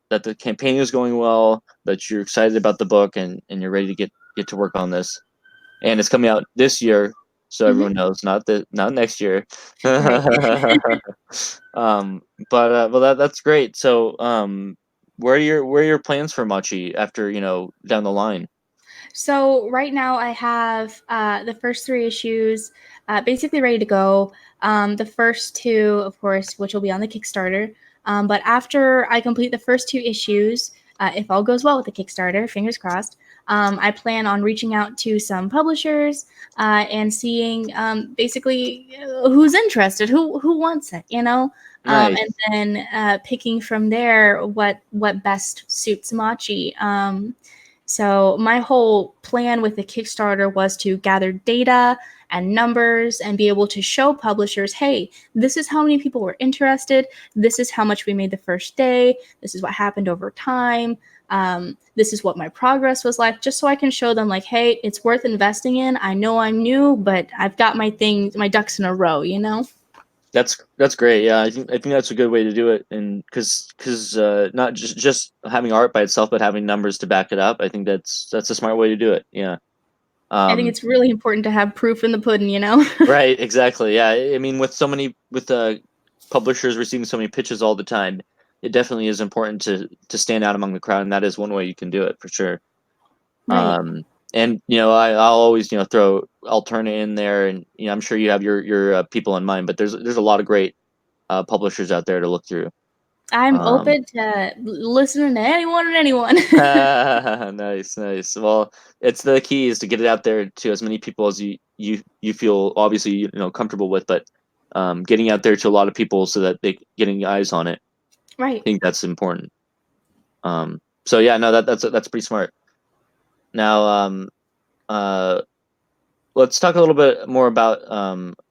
that the campaign is going well, that you're excited about the book, and you're ready to get to work on this. And it's coming out this year, so everyone Hmm. knows, not next year. Right. um, but that's great. So, where are your plans for Machi after down the line? So right now I have the first three issues basically ready to go. The first two, of course, which will be on the Kickstarter. But after I complete the first two issues, if all goes well with the Kickstarter, fingers crossed, I plan on reaching out to some publishers and seeing basically who's interested, who wants it, Nice. and then picking from there what best suits Machi. So my whole plan with the Kickstarter was to gather data and numbers and be able to show publishers, hey, this is how many people were interested. This is how much we made the first day. This is what happened over time. This is what my progress was like, just so I can show them, like, hey, it's worth investing in. I know I'm new, but I've got my ducks in a row. That's great. Yeah, I think that's a good way to do it, and because not just having art by itself, but having numbers to back it up. I think that's a smart way to do it. Yeah. I think Um, it's really important to have proof in the pudding. right. Exactly. Yeah. I mean, with publishers receiving so many pitches all the time, it definitely is important to stand out among the crowd, and that is one way you can do it for sure. Right. Um, and I'll always throw Alterna in there, and I'm sure you have your people in mind, but there's a lot of great publishers out there to look through. I'm Um, open to listening to anyone and anyone. nice, nice. Well, it's the key is to get it out there to as many people as you feel obviously comfortable with, but getting out there to a lot of people so that they getting eyes on it. I Right, think that's important. So yeah, no, that's pretty smart. Now, uh, let's talk a little bit more about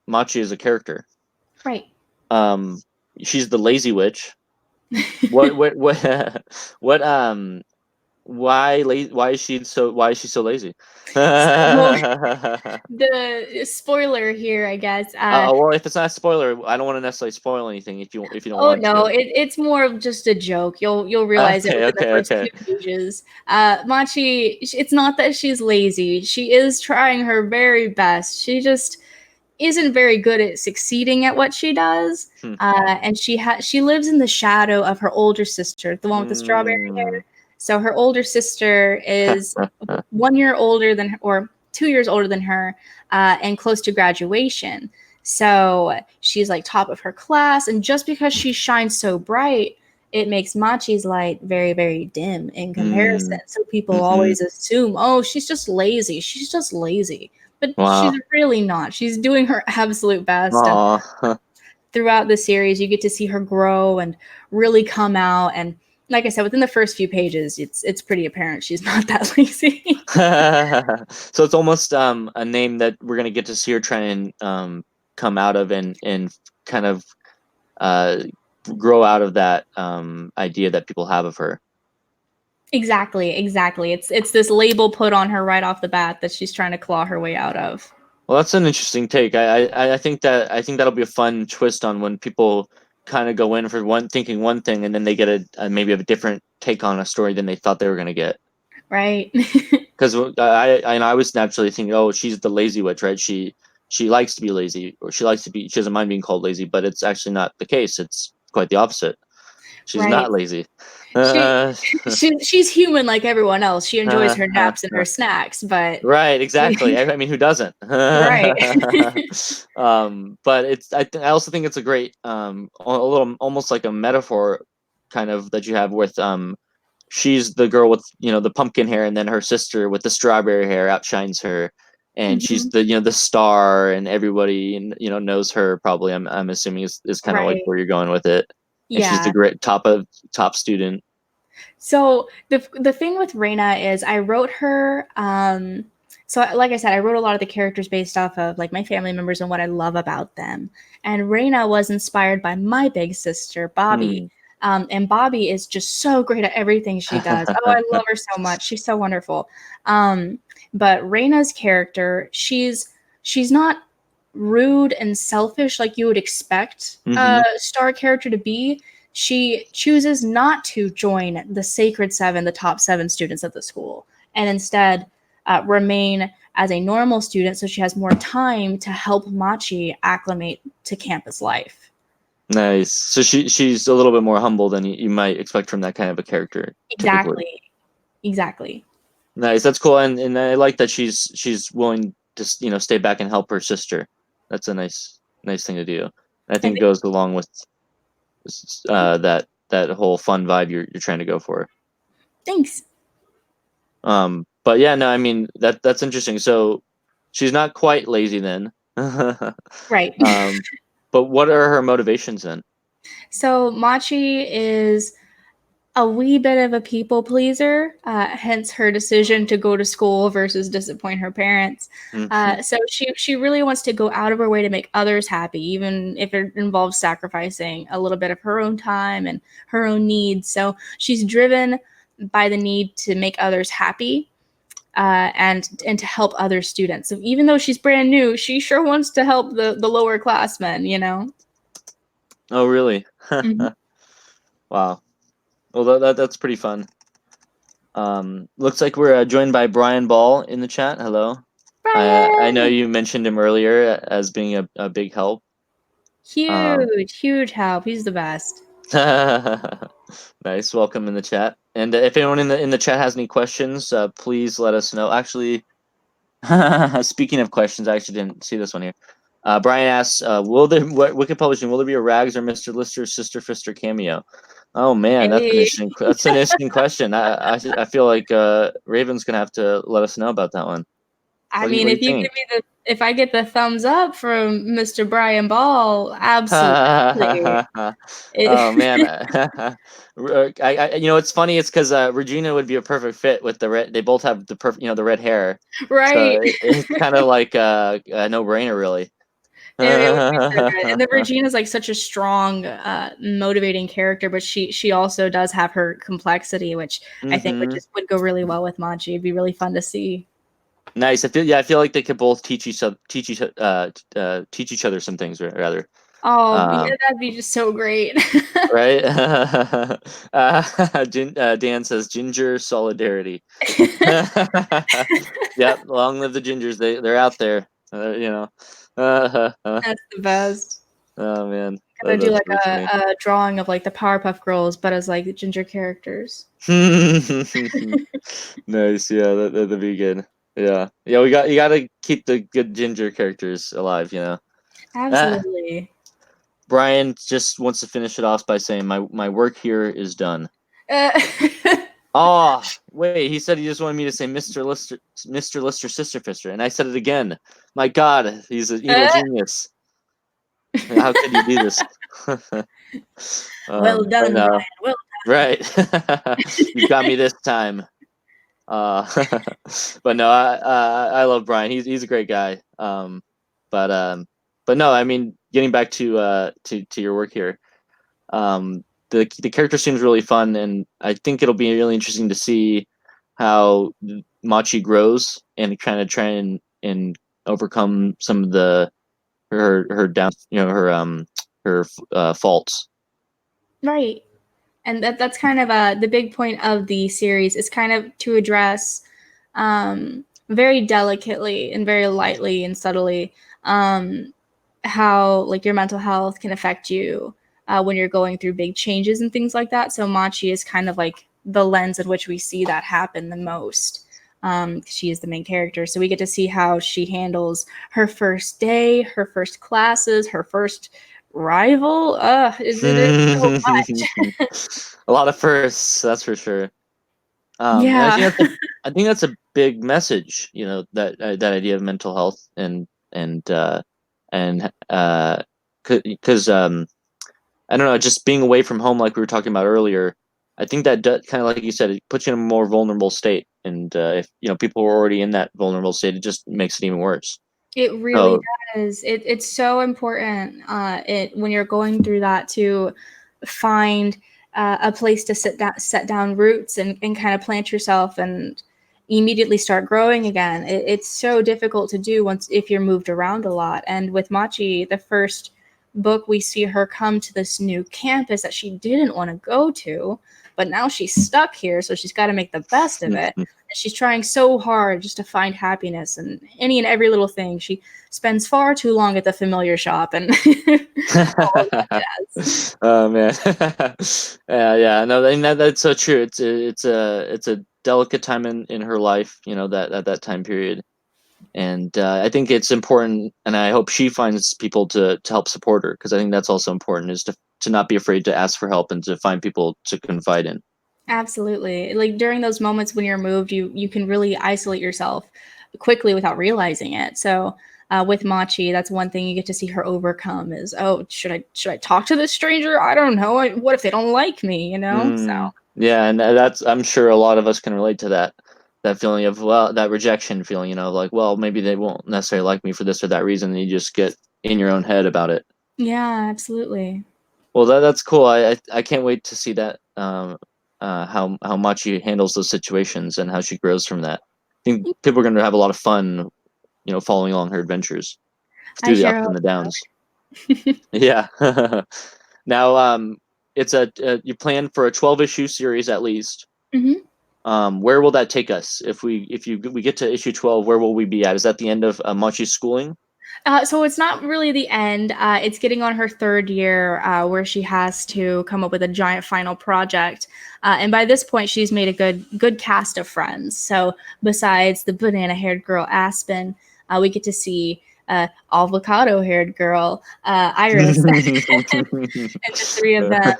Machi as a character. right. Um, she's the lazy witch. What what what what Why is she so lazy? So the spoiler here, I guess. Well, if it's not a spoiler, I don't want to necessarily spoil anything if you don't Oh want no, to. it's more of just a joke. You'll realize it Okay, within the okay, first okay. few pages. Machi, it's not that she's lazy. She is trying her very best. She just isn't very good at succeeding at what she does. Hmm. And she lives in the shadow of her older sister, the one with the strawberry Mm. hair. So her older sister is 1 year older than her, or 2 years older than her, and close to graduation. So she's like top of her class, and just because she shines so bright, it makes Machi's light very, very dim in comparison. Mm. So people Mm-hmm. always assume, oh, she's just lazy. She's just lazy. But she's Wow. really not. She's doing her absolute best. And Aw. throughout the series, you get to see her grow and really come out. And like I said, within the first few pages, it's pretty apparent she's not that lazy. So it's almost a name that we're gonna get to see her try and come out of and kind of uh grow out of that idea that people have of her. Exactly, exactly. It's this label put on her right off the bat that she's trying to claw her way out of. Well, that's an interesting take. I think that'll be a fun twist on when people kind of go in for one thinking one thing and then they get a maybe a different take on a story than they thought they were gonna get. Right. Because I was naturally thinking, oh, she's the lazy witch, right? She likes to be lazy, or she doesn't mind being called lazy, but it's actually not the case. It's quite the opposite. She's Right. not lazy. She Uh, she's human like everyone else. She enjoys uh, her uh, naps and her snacks, but right, exactly. I mean, who doesn't? right. But I also think it's a great a little almost like a metaphor kind of that you have with she's the girl with the pumpkin hair, and then her sister with the strawberry hair outshines her, and she's Mhm. the the star, and everybody knows her probably. I'm assuming is kind of like Right. where you're going with it, and she's the Yeah. great top student. So the thing with Reina is I wrote her so like I said, I wrote a lot of the characters based off of like my family members and what I love about them. And Reina was inspired by my big sister, Bobby. Hmm. And Bobby is just so great at everything she does. Oh, I love her so much. She's so wonderful. Um, but Reina's character, she's not rude and selfish like you would expect a Hmm. star character to be. She chooses not to join the Sacred Seven, the top seven students of the school, and instead remain as a normal student so she has more time to help Machi acclimate to campus life. Nice. So she's a little bit more humble than you might expect from that kind of a character, typically. Exactly. Exactly. Nice. That's cool, and I like that she's willing to stay back and help her sister. That's a nice thing to do. I I think it think goes along with that whole fun vibe you're trying to go for. thanks. But yeah, no, I mean that's interesting. So she's not quite lazy then. Right. But what are her motivations then? So Machi is a wee bit of a people pleaser, hence her decision to go to school versus disappoint her parents. Hmm. So she really wants to go out of her way to make others happy, even if it involves sacrificing a little bit of her own time and her own needs. So she's driven by the need to make others happy. And to help other students. So even though she's brand new, she sure wants to help the lower classmen. You know. Oh, really? Mhm. Wow. Well, that's pretty fun. Looks like we're joined by Brian Ball in the chat. Hello. I know Brian, you mentioned him earlier as being a big help. Um, huge, huge help. He's the best. nice. Welcome in the chat. And if anyone in the chat has any questions, please let us know. Actually, speaking of questions, I actually didn't see this one here. Brian asks, "Will there Wicked Publishing? Will there be a Rags or Mr. Lister's Sister Fister cameo?" Oh man, Hey, that's an interesting question. I feel like Raven's gonna have to let us know about that one. I What mean, do you if you think? give me if I get the thumbs up from Mr. Brian Ball, absolutely. Oh It, man, it's funny. It's because Regina would be a perfect fit with the red. They both have the perfect, the red hair. So right. it's kind of like a no brainer, really. It would be so good. And then Regina's like such a strong, motivating character, but she also does have her complexity, which I think would go really well with Machi. It'd be really fun to see. Nice. I feel like they could both teach each other some things, rather. Oh, yeah, that'd be just so great. Right? Dan says ginger solidarity. Yep, long live the gingers. They're out there. That's the best. Oh man, Gotta do that's like really funny. a drawing of like the Powerpuff Girls, but as like ginger characters. Nice, yeah, that'd be good. Yeah, yeah, you gotta keep the good ginger characters alive, you know. Absolutely. Brian just wants to finish it off by saying my work here is done. Oh, wait, he said he just wanted me to say Mr. Lister, Sister Fister, and I said it again. My God, he's an evil genius. How could you do this? Well done, no. Brian. Well Right. You got me this time. But no, I love Brian. He's a great guy. But no, I mean, getting back to your work here, the character seems really fun, and I think it'll be really interesting to see how Machi grows and kind of try and overcome some of her down, her faults. right. And that's kind of the big point of the series is kind of to address very delicately and very lightly and subtly how like your mental health can affect you when you're going through big changes and things like that. So Machi is kind of like the lens in which we see that happen the most. She is the main character, so we get to see how she handles her first day, her first classes, her first rival. There's so much. A lot of firsts, that's for sure. And Yeah. I think that's a big message, you know, that idea of mental health and because I don't know, just being away from home, like we were talking about earlier. I think that kind of like you said, it puts you in a more vulnerable state, and if people are already in that vulnerable state, it just makes it even worse. It really So does. It's so important when you're going through that to find a place to set down roots and kind of plant yourself and immediately start growing again. It's so difficult to do once if you're moved around a lot. And with Machi, the first book we see her come to this new campus that she didn't want to go to, but now she's stuck here, so she's got to make the best of it. She's trying so hard just to find happiness in any and every little thing. She spends far too long at the familiar shop and oh man. Yeah, no, and that's so true. It's a delicate time in her life, that at that time period. And I think it's important, and I hope she finds people to help support her, because I think that's also important, is to not be afraid to ask for help and to find people to confide in. Absolutely. Like during those moments when you're moved, you can really isolate yourself quickly without realizing it. So with Machi, that's one thing you get to see her overcome is, oh, should I talk to this stranger? I don't know. What if they don't like me? So Yeah, and I'm sure a lot of us can relate to that feeling of, well, that rejection feeling, like, well, maybe they won't necessarily like me for this or that reason, and you just get in your own head about it. yeah, absolutely. Well, that's cool. I can't wait to see that, how Machi handles those situations and how she grows from that. I think people are going to have a lot of fun, following along her adventures I through the sure ups and hope the downs. Yeah. Now, it's you plan for a 12-issue series at least. so. Where will that take us if we get to issue 12? Where will we be at? Is that the end of Machi's schooling? So it's not really the end. It's getting on her third year where she has to come up with a giant final project. And by this point, she's made a good cast of friends. So besides the banana-haired girl Aspen, we get to see avocado-haired girl Iris, and the three of them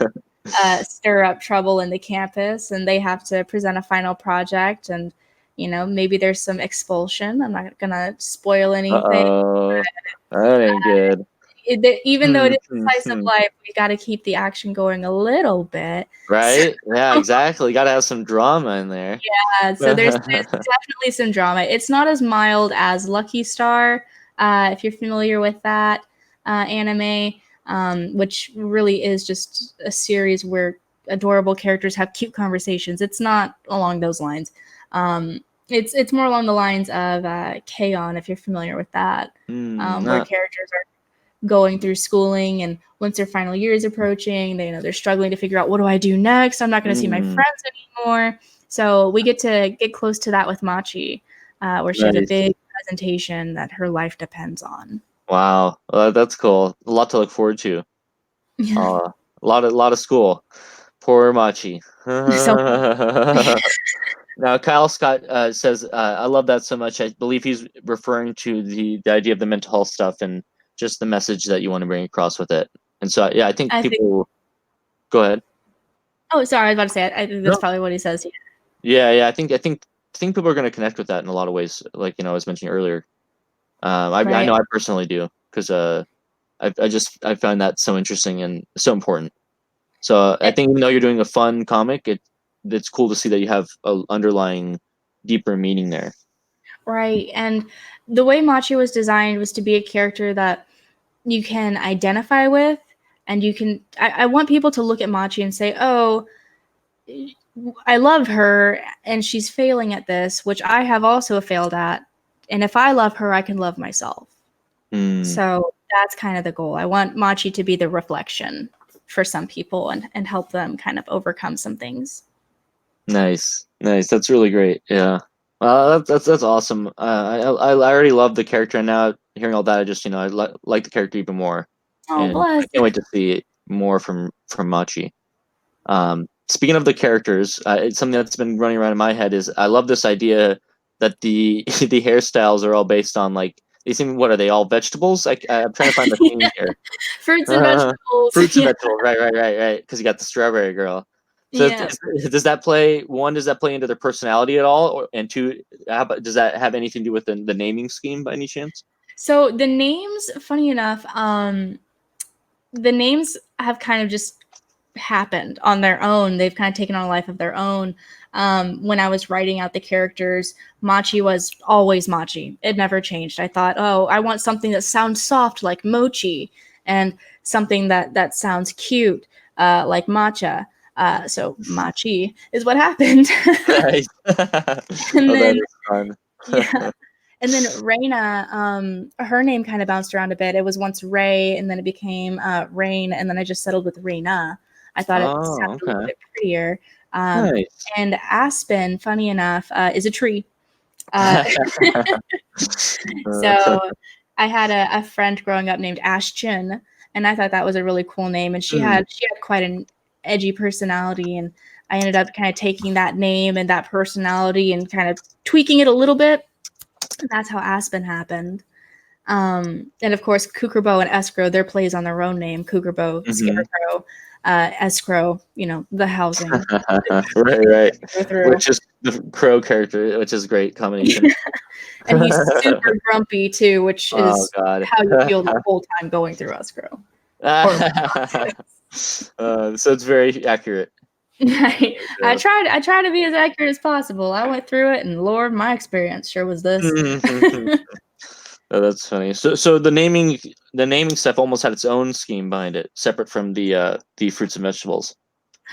stir up trouble in the campus, and they have to present a final project. And maybe there's some expulsion. I'm not gonna spoil anything. Uh-oh. That ain't good. Even though it is a slice of life, we got to keep the action going a little bit. Right? Yeah, exactly. Got to have some drama in there. So there's definitely some drama. It's not as mild as Lucky Star, if you're familiar with that. anime, which really is just a series where adorable characters have cute conversations. It's not along those lines. It's more along the lines of K-On! If you're familiar with that, where characters are going through schooling, and once their final year is approaching, they're struggling to figure out, what do I do next? I'm not going to see my friends anymore. So we get to get close to that with Machi, where she has a big presentation that her life depends on. Wow, that's cool. A lot to look forward to. A lot of school. Poor Machi. Now, Kyle Scott says, I love that so much. I believe he's referring to the idea of the mental health stuff and just the message that you want to bring across with it. And so, yeah, I think people. Go ahead. Oh, sorry, I was about to say. I think that's probably what he says. Yeah. I think people are going to connect with that in a lot of ways. Like I was mentioning earlier. I know I personally do, because I find that so interesting and so important. So I think even though you're doing a fun comic, it's cool to see that you have an underlying deeper meaning there. Right. And the way Machi was designed was to be a character that you can identify with, and I want people to look at Machi and say, oh, I love her and she's failing at this, which I have also failed at. And if I love her, I can love myself. So that's kind of the goal. I want Machi to be the reflection for some people and help them kind of overcome some things. Nice. That's really great. Yeah. That's awesome. I already love the character, and now hearing all that, I just I like the character even more. Oh, and bless. I can't wait to see more from Machi. Speaking of the characters, it's something that's been running around in my head. Is I love this idea that the the hairstyles are all based on, like, they seem, what are they, all vegetables? I'm trying to find the theme here. Fruits and vegetables. Fruits and vegetables. Right. Because you got the strawberry girl. So does that play into their personality at all, and two, does that have anything to do with the naming scheme by any chance? So the names, funny enough, the names have kind of just happened on their own. They've kind of taken on a life of their own. When I was writing out the characters, Machi was always Machi. It never changed. I thought, oh, I want something that sounds soft like mochi, and something that sounds cute like matcha. So Machi is what happened. Nice. And then, that is fun. yeah. And then Raina, her name kind of bounced around a bit. It was once Ray, and then it became Rain, and then I just settled with Raina. I thought it sounded a little bit prettier. Nice. And Aspen, funny enough, is a tree. So I had a friend growing up named Ashton, and I thought that was a really cool name. And she had quite an edgy personality, and I ended up kind of taking that name and that personality and kind of tweaking it a little bit. And that's how Aspen happened. And of course, Kukurbo and Escrow, their plays on their own name. Kukurbo, Scarecrow, Escrow, the housing. right. Which is the crow character, which is a great combination. And he's super grumpy too, which is how you feel the whole time going through Escrow. So it's very accurate. Right. I tried to be as accurate as possible. I went through it, and Lord, my experience sure was this. Oh, that's funny. So the naming stuff almost had its own scheme behind it, separate from the fruits and vegetables.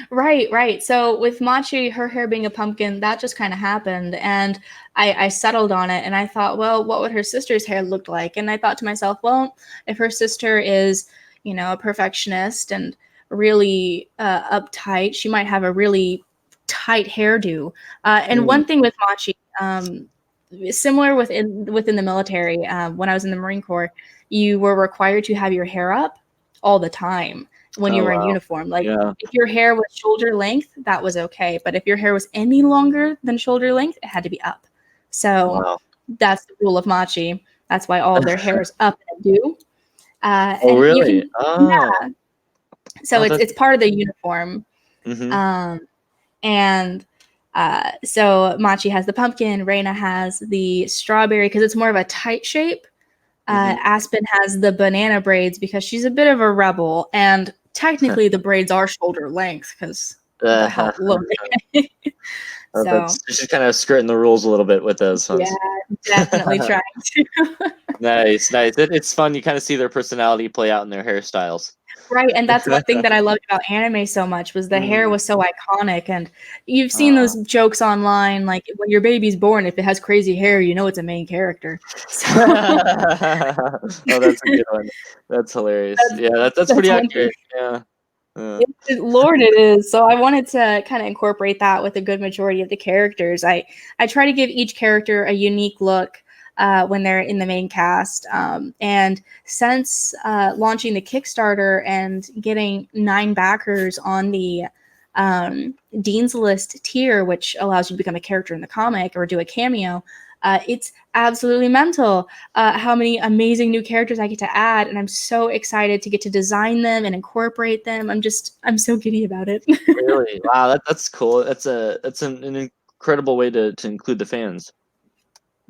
Right. So with Machi, her hair being a pumpkin, that just kind of happened, and I settled on it, and I thought, well, what would her sister's hair look like? And I thought to myself, well, if her sister is, a perfectionist and really uptight, she might have a really tight hairdo. And one thing with Machi, similar within the military, when I was in the Marine Corps, you were required to have your hair up all the time when you were in uniform. Like, if your hair was shoulder length, that was okay. But if your hair was any longer than shoulder length, it had to be up. So that's the rule of Machi. That's why all of their hair is up and due. Really? Yeah. So it's part of the uniform. And so Machi has the pumpkin, Reina has the strawberry because it's more of a tight shape. Aspen has the banana braids because she's a bit of a rebel, and technically the braids are shoulder length because the hell look. So she's kind of skirting the rules a little bit with those ones. Yeah, definitely trying to. Nice, nice. It's fun. You kind of see their personality play out in their hairstyles. Right, and that's one thing that I loved about anime so much was the hair Mm. was so iconic, and you've seen Uh, those jokes online, like when your baby's born, if it has crazy hair, you know it's a main character. So oh, that's a good one. That's hilarious. that's Yeah, that's that's pretty one thing. accurate. Yeah. Uh, Lord, it is. So I wanted to kind of incorporate that with a good majority of the characters. I try to give each character a unique look when they're in the main cast. And since launching the Kickstarter and getting 9 backers on the Dean's List tier, which allows you to become a character in the comic or do a cameo, it's absolutely mental how many amazing new characters I get to add, and I'm so excited to get to design them and incorporate them. I'm so giddy about it. really? Wow, that's cool. That's an incredible way to include the fans.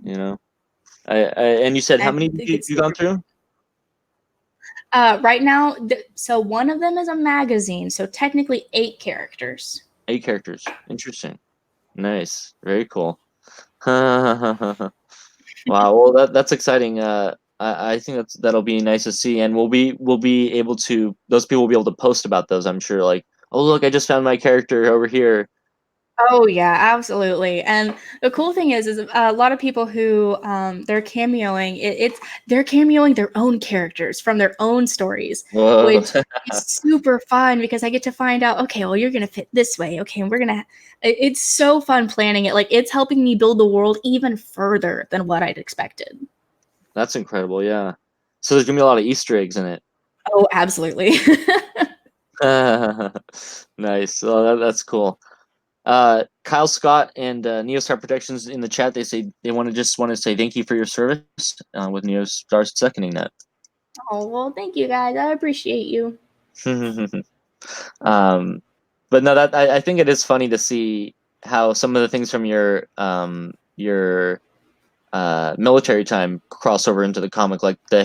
You know. And you said how I many did think it's you super. gone through? Right now, so one of them is a magazine, so technically 8 characters. 8 characters. Interesting. Nice. Very cool. Wow. Well, that's exciting. I think that'll be nice to see, and we'll be able to. Those people will be able to post about those. I'm sure. Like, oh look, I just found my character over here. Oh yeah, absolutely. And the cool thing is a lot of people who they're cameoing. They're cameoing their own characters from their own stories, Whoa. which is super fun because I get to find out. Okay, well you're gonna fit this way. Okay, and we're gonna. It's so fun planning it. Like it's helping me build the world even further than what I'd expected. That's incredible. Yeah. So there's gonna be a lot of Easter eggs in it. Oh, absolutely. Nice. Well, that's cool. Kyle Scott and Neostar Protections in the chat. They say they want to say thank you for your service with Neostar seconding that. Oh well, thank you guys. I appreciate you. um, but no, that I think it is funny to see how some of the things from your military time cross over into the comic, like the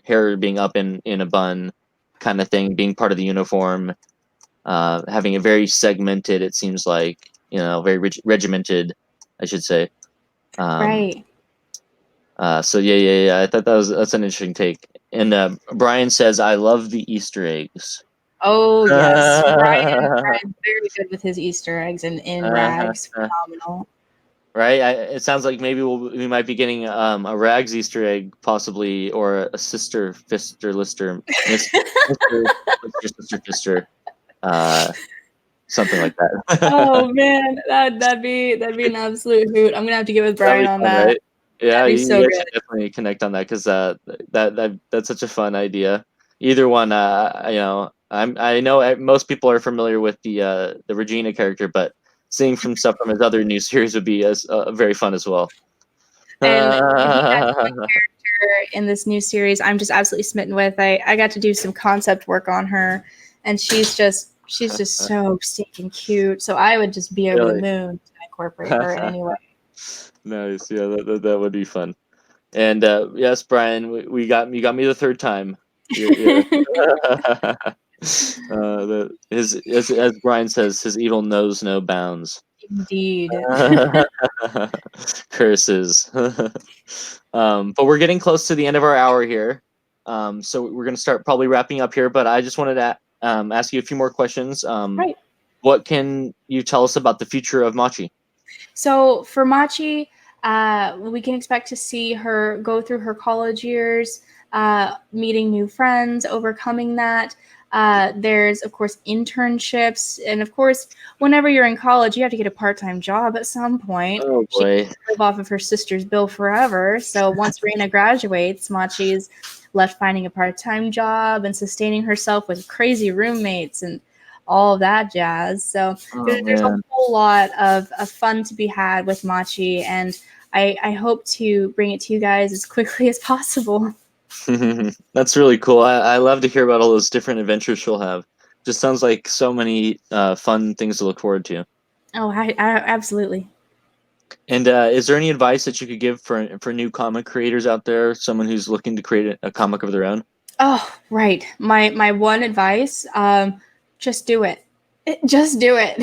hair being up in a bun kind of thing, being part of the uniform, having a very segmented. It seems like very regimented, I should say. Um, Right. so yeah. I thought that's an interesting take. And Brian says, "I love the Easter eggs." Oh yes, Brian's very good with his Easter eggs and in rags. Phenomenal. Right? It sounds like maybe we might be getting a Rags Easter egg, possibly, or a Sister Fister Lister, Mister Sister Fister, uh, something like that. Oh man, that'd be an absolute hoot. I'm gonna have to get with That'd Brian be on fun, that. right? Yeah, That'd be you so guys good. should definitely connect on that because that's such a fun idea. Either one, I know most people are familiar with the Regina character, but seeing from stuff from his other new series would be as very fun as well. And if you guys know a character in this new series, I'm just absolutely smitten with. I got to do some concept work on her, and she's just so stinking cute. So I would just be over the Really? moon to incorporate her in any way. Nice. Yeah, that would be fun. And yes, Brian, you got me the third time. Yeah. As Brian says, his evil knows no bounds. Indeed. Curses. But we're getting close to the end of our hour here. So we're going to start probably wrapping up here. But I just wanted to ask you a few more questions. Right. What can you tell us about the future of Machi? So for Machi, we can expect to see her go through her college years, meeting new friends, overcoming that. There's, of course, internships. And of course, whenever you're in college, you have to get a part time job at some point. Oh She boy. can't live off of her sister's bill forever. So once Reina graduates, Machi's left finding a part time job and sustaining herself with crazy roommates and all of that jazz. So Oh there's a man. whole lot of fun to be had with Machi, and I hope to bring it to you guys as quickly as possible. That's really cool. I love to hear about all those different adventures she'll have. Just sounds like so many fun things to look forward to. Oh, I absolutely. And is there any advice that you could give for new comic creators out there? Someone who's looking to create a comic of their own? Oh, right. My one advice, just do it. Just do it.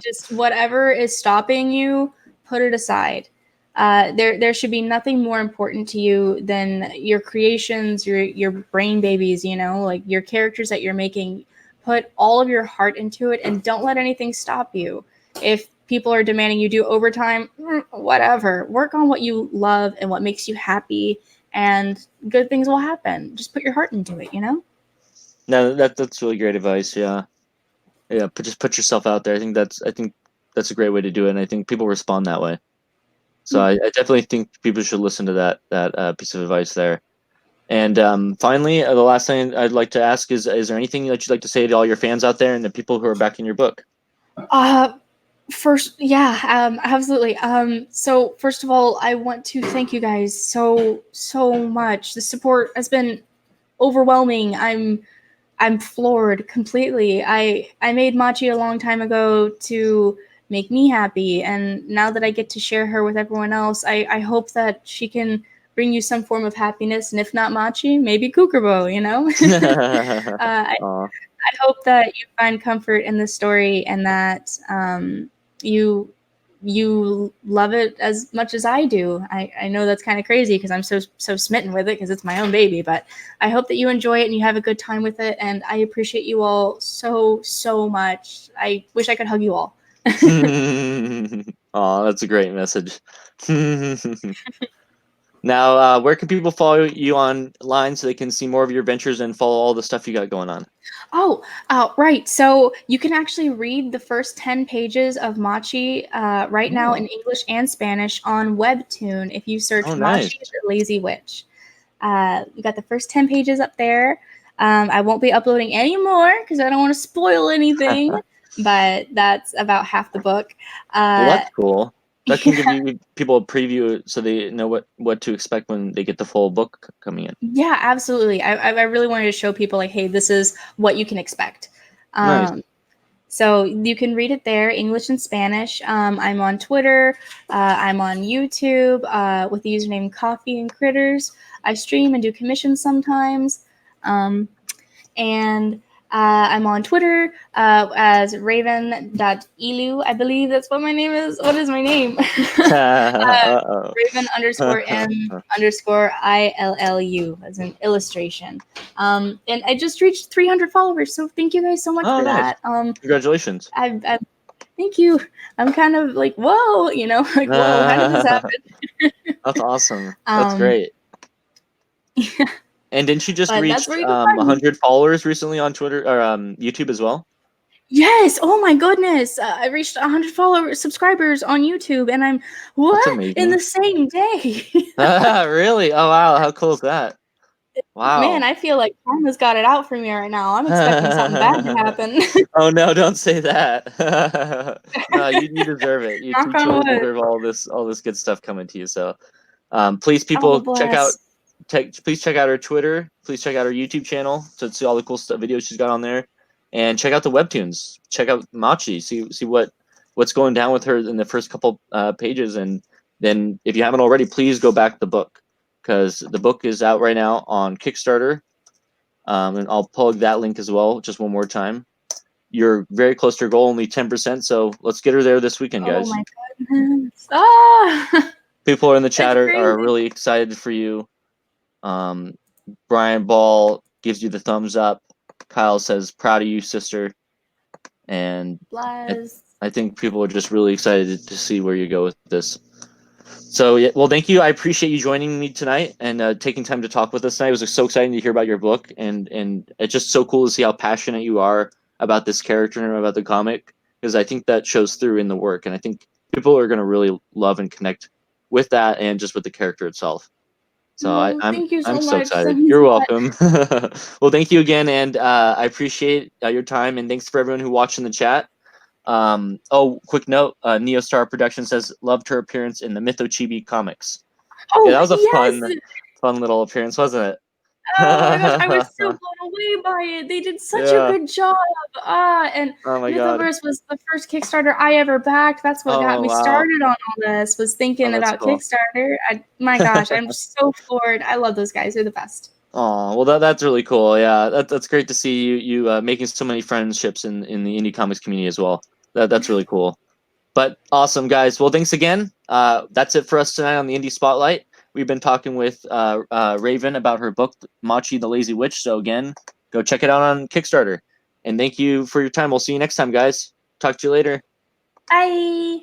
Just whatever is stopping you, put it aside. there should be nothing more important to you than your creations, your brain babies. You know, like your characters that you're making. Put all of your heart into it, and don't let anything stop you. If people are demanding you do overtime, whatever. Work on what you love and what makes you happy, and good things will happen. Just put your heart into it. You know. No, that's really great advice. Yeah, yeah. Just put yourself out there. I think that's a great way to do it, and I think people respond that way. So Yeah. I definitely think people should listen to that piece of advice there. And finally, the last thing I'd like to ask is there anything that you'd like to say to all your fans out there and the people who are backing your book? Uh, First, yeah, absolutely. So first of all, I want to thank you guys so much. The support has been overwhelming. I'm floored completely. I made Machi a long time ago to make me happy, and now that I get to share her with everyone else, I hope that she can bring you some form of happiness, and if not Machi, maybe Kukurbo, you know? I Aw. I hope that you find comfort in the story, and that you you love it as much as I do. I know that's kind of crazy because I'm so smitten with it because it's my own baby, but I hope that you enjoy it and you have a good time with it. And I appreciate you all so much. I wish I could hug you all. Aw, that's a great message. Now, where can people follow you online so they can see more of your adventures and follow all the stuff you got going on? Oh, right. So you can actually read the first 10 pages of Machi right now in Oh, English and Spanish on Webtoon if you oh, search nice. Machi the Lazy Witch. We got the first 10 pages up there. I won't be uploading any more because I don't want to spoil anything, but that's about half the book. Well, Uh, that's cool. That can give yeah, you people a preview so they know what to expect when they get the full book coming in. yeah, absolutely. I really wanted to show people, like, hey, this is what you can expect. Nice. Um, So you can read it there, English and Spanish. I'm on Twitter. I'm on YouTube with the username Coffee and Critters. I stream and do commissions sometimes. Um, and I'm on Twitter as Raven.elu. I believe that's what my name is. What is my name? Uh-oh. Raven underscore M underscore ILLU as an illustration. And I just reached 300 followers, so thank you guys so much Oh, for nice. that. Congratulations. I thank you. I'm kind of like, whoa, you know, like, whoa, how did this happen? That's awesome. That's Um, great. And didn't she just but that's reached where you can find me. 100 followers recently on Twitter or YouTube as well? Yes. Oh my goodness. I reached 100 followers, subscribers on YouTube, and I'm That's what in amazing. the same day. Really? Oh wow, how cool is that? Man, Wow. I feel like karma's got it out for me right now. I'm expecting something bad to happen. Oh no, don't say that. No, you deserve it. You Knock on totally wood. deserve all this good stuff coming to you. So please Oh, people bless. please check out her Twitter. Please check out her YouTube channel to see all the cool stuff videos she's got on there. And check out the webtoons. Check out Machi. See what's going down with her in the first couple pages. And then if you haven't already, please go back the book because the book is out right now on Kickstarter. And I'll plug that link as well just one more time. You're very close to your goal, only 10%. So let's get her there this weekend, Oh guys. my goodness. Ah, People are in the that's chat are crazy. really excited for you. Um, Brian Ball gives you the thumbs up. Kyle says, proud of you, sister. And I, Bless. I think people are just really excited to see where you go with this. So, yeah, well, thank you. I appreciate you joining me tonight and taking time to talk with us tonight. It was so exciting to hear about your book, and it's just so cool to see how passionate you are about this character and about the comic, because I think that shows through in the work, and I think people are going to really love and connect with that and just with the character itself. So Oh, thank you I'm so so much. That excited. means You're a lot. welcome. Well, thank you again, and I appreciate your time, and thanks for everyone who watched in the chat. Oh, quick note: Neostar Production says loved her appearance in the Mytho Chibi comics. Yeah, Oh, that was a yes. fun little appearance, wasn't Oh my gosh, I was so it? blown away by it. They did such a Yeah. good job. And Oh my god. Mythoverse was the first Kickstarter I ever backed. That's what got Oh me wow. started on all this, was Oh, thinking that's about cool. Kickstarter. My gosh, I'm so floored. I love those guys. They're the best. Oh well, that's really cool. Yeah, that's great to see you making so many friendships in the indie comics community as well. That's really cool. But awesome, guys. Well, thanks again. That's it for us tonight on the Indie Spotlight. We've been talking with Raven about her book, Machi The Lazy Witch. So again, go check it out on Kickstarter. And thank you for your time. We'll see you next time, guys. Talk to you later. Bye.